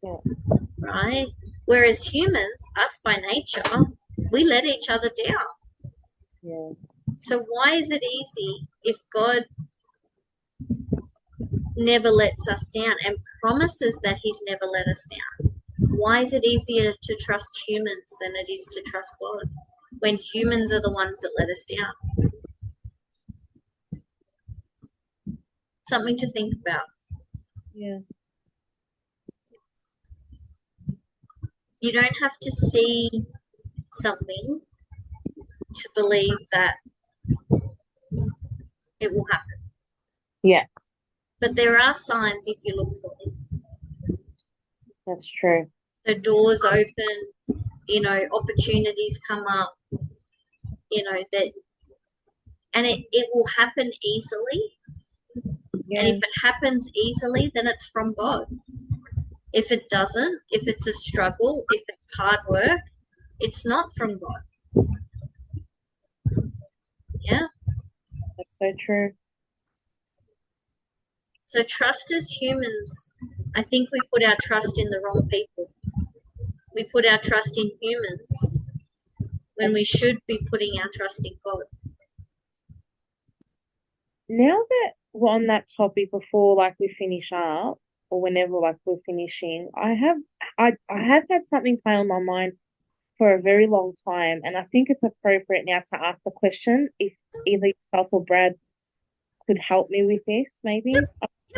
Yeah. Right? Whereas humans, us by nature, we let each other down. Yeah. So, why is it easy if God never lets us down and promises that He's never let us down? Why is it easier to trust humans than it is to trust God when humans are the ones that let us down? Something to think about. Yeah. You don't have to see something to believe that it will happen. Yeah. But there are signs if you look for them. That's true. The doors open, opportunities come up, that, and it will happen easily. Yeah. And if it happens easily, then it's from God. If it doesn't, if it's a struggle, if it's hard work, it's not from God. Yeah. That's so true. So trust as humans, I think we put our trust in the wrong people. We put our trust in humans when we should be putting our trust in God. Now that we're on that topic, before like we finish up, or whenever like we're finishing, I have had something play on my mind for a very long time, and I think it's appropriate now to ask the question if either yourself or Brad could help me with this, maybe.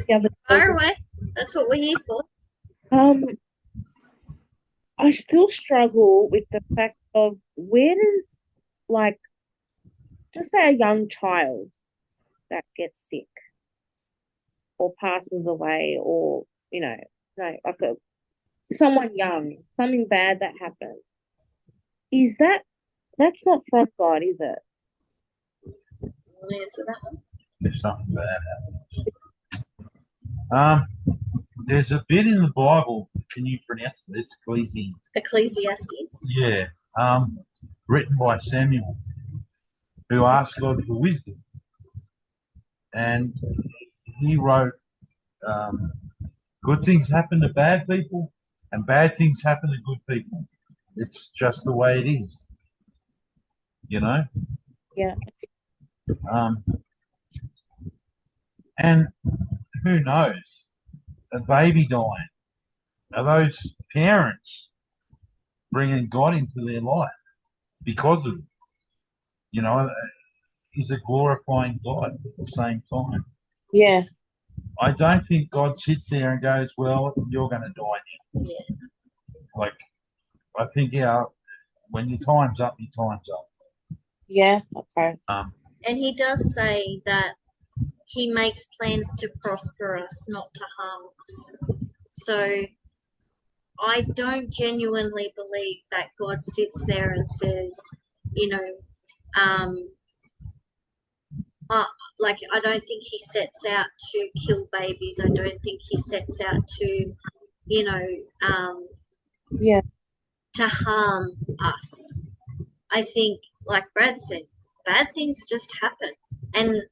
The other Fire away. That's what we're here for. um, I still struggle with the fact of where does, like, just say a young child that gets sick or passes away, or no, like someone young, something bad that happens. Is that's not from God, is it? I'll answer that one. If something bad happens. There's a bit in the Bible. Can you pronounce this? Ecclesiastes. Yeah. Written by Samuel, who asked God for wisdom, and he wrote, "Good things happen to bad people, and bad things happen to good people. It's just the way it is, you know." Yeah. Um, and who knows? A baby dying. Are those parents bringing God into their life because of it? You know, is it glorifying God at the same time? Yeah. I don't think God sits there and goes, "Well, you're going to die now." Yeah. Like, I think, when your time's up, your time's up. Yeah. Okay. And he does say that he makes plans to prosper us, not to harm us. So I don't genuinely believe that God sits there and says, you know, um, like I don't think he sets out to kill babies. I don't think he sets out to, you know, Yeah. to harm us. I think, like Brad said, bad things just happen. And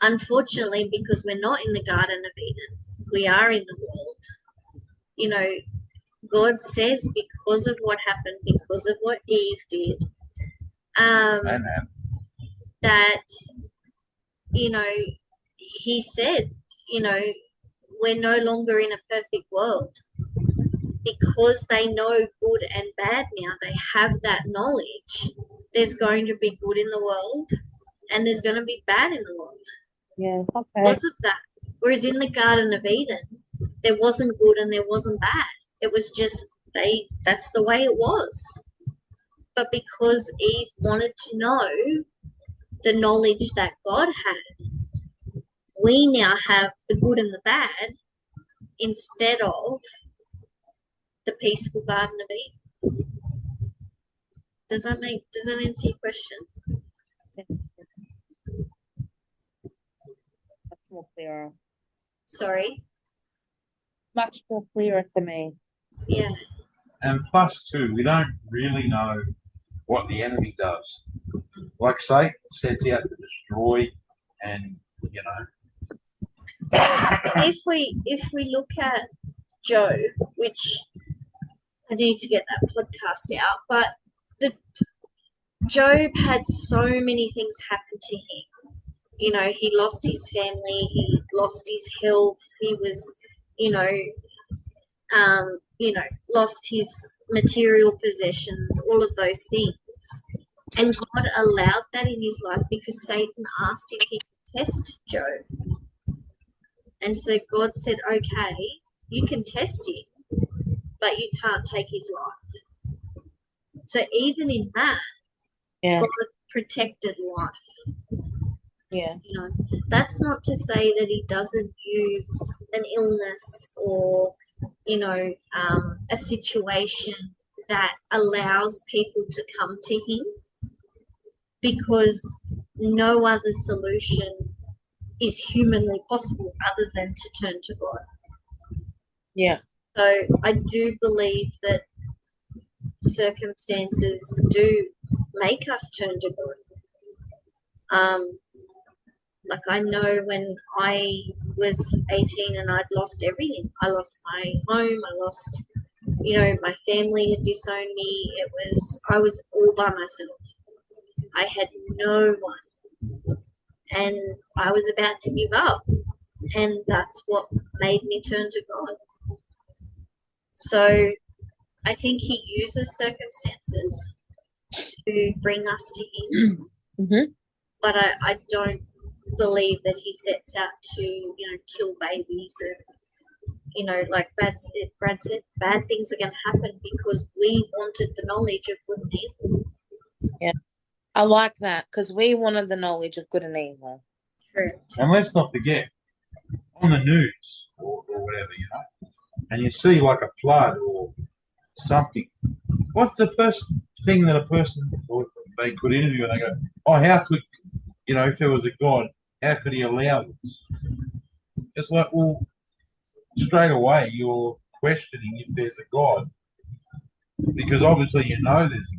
unfortunately, because we're not in the Garden of Eden, we are in the world. You know, God says because of what happened, because of what Eve did, And that you know, he said, you know, we're no longer in a perfect world because they know good and bad now. They have that knowledge. There's going to be good in the world and there's going to be bad in the world Yeah. Okay. because of that. Whereas in the Garden of Eden, there wasn't good and there wasn't bad. It was just that's the way it was. But because Eve wanted to know the knowledge that God had, we now have the good and the bad instead of the peaceful Garden of Eden. Does that answer your question? Much more clearer. Sorry. Much more clearer to me. Yeah. And plus, too, we don't really know what the enemy does. Like Satan sets out to destroy, and you know. If we look at Job, which I need to get that podcast out, but Job had so many things happen to him. You know, he lost his family, he lost his health, he was, lost his material possessions, all of those things. And God allowed that in his life because Satan asked if he could test Job. And so God said, okay, you can test him, but you can't take his life. So even in that, Yeah. God protected life. Yeah. You know, that's not to say that he doesn't use an illness or, a situation that allows people to come to him, because no other solution is humanly possible other than to turn to God. Yeah. So I do believe that circumstances do make us turn to God. Like I know when I was 18 and I'd lost everything. I lost my home. I lost, my family had disowned me. I was all by myself. I had no one. And I was about to give up. And that's what made me turn to God. So I think he uses circumstances to bring us to him. Mm-hmm. But I don't believe that he sets out to, kill babies and, like Brad said, bad things are going to happen because we wanted the knowledge of good and evil. Yeah. I like that because we wanted the knowledge of good and evil. Correct. And let's not forget, on the news or whatever, and you see like a flood or something, what's the first thing that a person or they could interview and they go, oh, how could, if there was a God, how could he allow this? It's like, well, straight away you're questioning if there's a God, because obviously there's a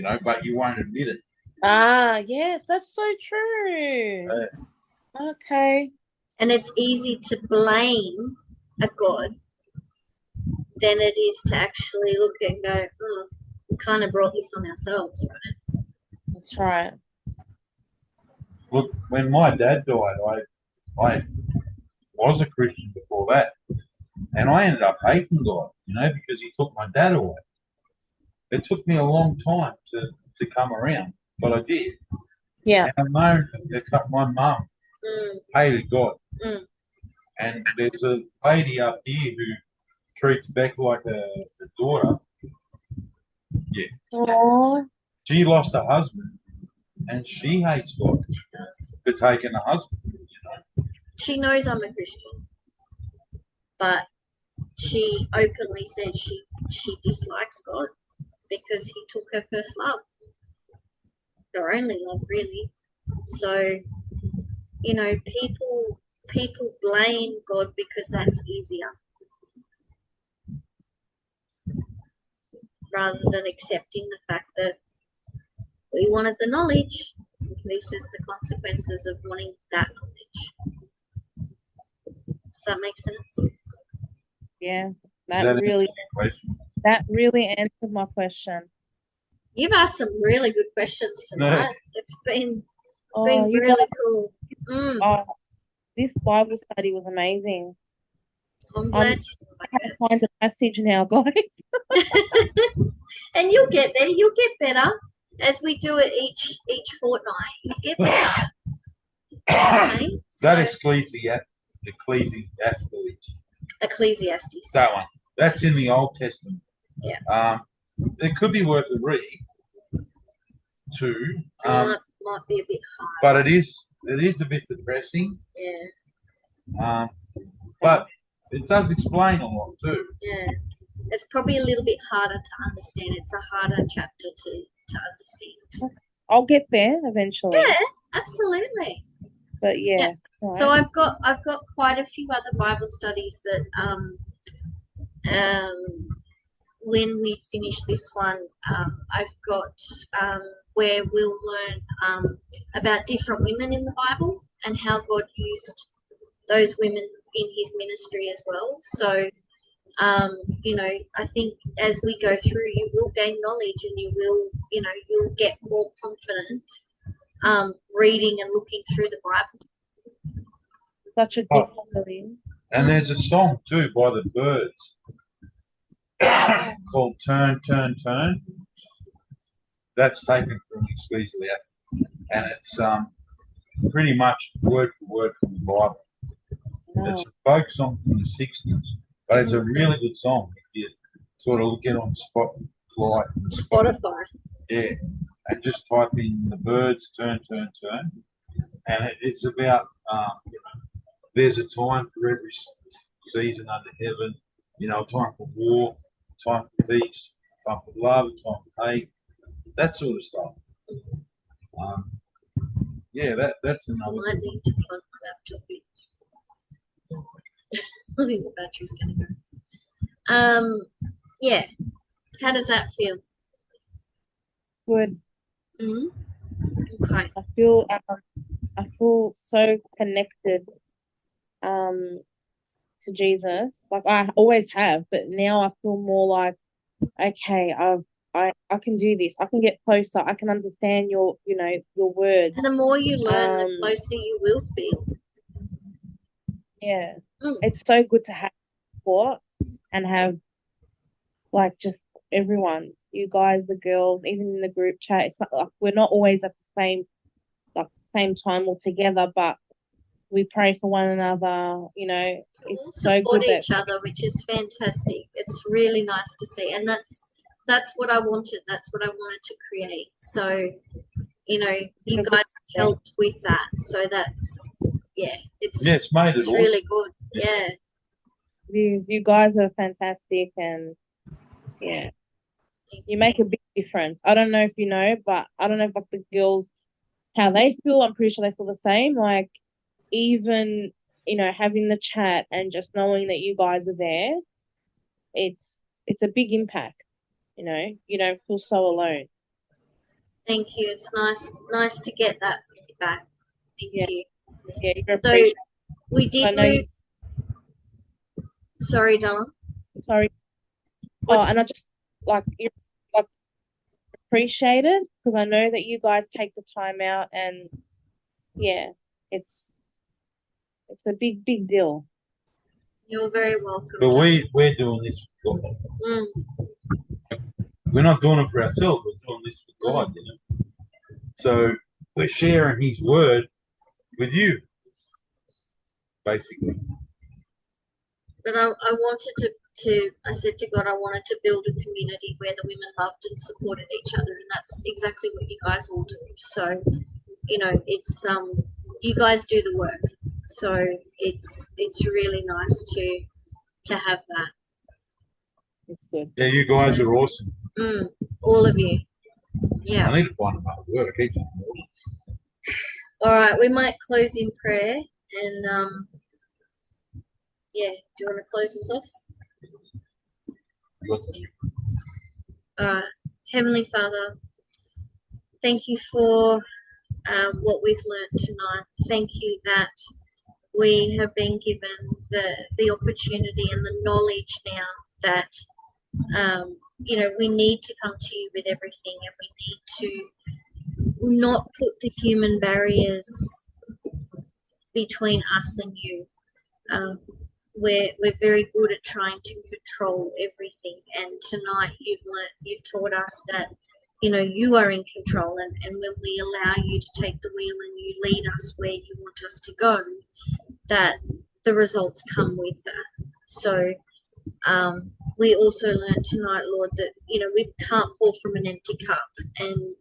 God, but you won't admit it. Ah, yes, that's so true. Okay. And it's easy to blame a God than it is to actually look and go, oh, we kind of brought this on ourselves, right? That's right. Look, when my dad died, I was a Christian before that, and I ended up hating God, because he took my dad away. It took me a long time to come around, but I did. Yeah. And I know that my mum hated God. Mm. And there's a lady up here who treats Beck like a daughter. Yeah. Aww. She lost her husband, and she hates God for taking her husband. She knows I'm a Christian, but she openly said she dislikes God because he took her first love, her only love, really. So, people blame God because that's easier, rather than accepting the fact that we wanted the knowledge. This is the consequences of wanting that knowledge. Does that make sense? Yeah, that really answered my question. You've asked some really good questions tonight. It's been Oh, been you really guys, cool. Mm, oh, this Bible study was amazing. I'm I'm glad you I like have to find a passage now, guys. it. And you'll get there. You'll get better as we do it each fortnight. You get better. Okay. That So Ecclesiastes, Ecclesiastes. that one. That's in the Old Testament. Yeah. It could be worth a read too. Might be a bit hard. But it is a bit depressing. Yeah. But it does explain a lot too. Yeah. It's probably a little bit harder to understand. It's a harder chapter to understand. I'll get there eventually. Yeah, absolutely. But yeah. So Right. I've got quite a few other Bible studies that when we finish this one, I've got where we'll learn about different women in the Bible and how God used those women in His ministry as well. So I think as we go through, you will gain knowledge and you'll get more confident reading and looking through the Bible. Such a good study. And there's a song too by the Birds called "Turn, Turn, Turn." That's taken from Ecclesiastes, and it's pretty much word for word from the Bible. It's a folk song from the '60s, but it's a really good song. If you sort of look it on Spotify. Yeah, and just type in the Birds, turn, turn, turn, and it's about there's a time for every season under heaven. A time for war, time for peace, time for love, time for hate, that sort of stuff. That's I another. might need to plug my laptop in. I think the battery's going to go. Yeah. How does that feel? Good. Okay. I feel so connected to Jesus. Like I always have, but now I feel more like, okay, I can do this. I can get closer. I can understand your words. And the more you learn, the closer you will feel. Yeah. Mm. It's so good to have support and have like just everyone, you guys, the girls, even in the group chat. It's not, like we're not always at the same time all together, but we pray for one another. It's so Support good each other, which is fantastic. It's really nice to see, and that's what I wanted. That's what I wanted to create. So, you guys have helped with that. So that's it's made it awesome. really good. Yeah. You guys are fantastic, and yeah, you make a big difference. I don't know if you know, but I don't know if like the girls how they feel. I'm pretty sure they feel the same. Like even having the chat and just knowing that you guys are there, it's a big impact. You don't feel so alone. Thank you. It's nice to get that feedback. Thank you. Yeah, you're So appreciated. we did move. Sorry, Dawn. Sorry. What? Oh, and I just you're appreciate it because I know that you guys take the time out, and yeah, it's a big deal. You're very welcome. But we're doing this for God. We're not doing it for ourselves. We're doing this for God. So we're sharing His word with you, basically. But I wanted to I said to God, I wanted to build a community where the women loved and supported each other, and that's exactly what you guys all do. So, it's you guys do the work. So it's really nice to have that. It's good. Yeah, you guys are awesome. All of you. Yeah. I need to find another word. All right, we might close in prayer and do you want to close us off? All right. Heavenly Father, thank you for what we've learned tonight. Thank you that we have been given the opportunity and the knowledge now that we need to come to you with everything, and not put the human barriers between us and you. We're very good at trying to control everything, and tonight you've taught us that you are in control, and when we allow you to take the wheel and you lead us where you want us to go, that the results come with that. So we also learned tonight, Lord, that we can't pour from an empty cup, and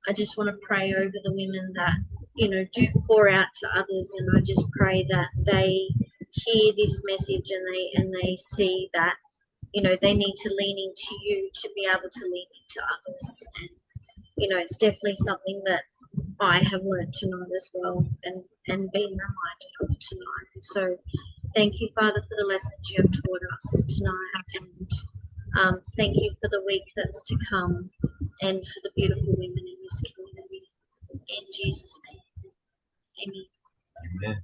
I just want to pray over the women that do pour out to others, and I just pray that they hear this message and they see that they need to lean into you to be able to lean into others. And it's definitely something that I have learned tonight as well, and been reminded of tonight. So thank you, Father, for the lessons you have taught us tonight, and thank you for the week that's to come, and for the beautiful women in this community. In Jesus' name, amen. Amen.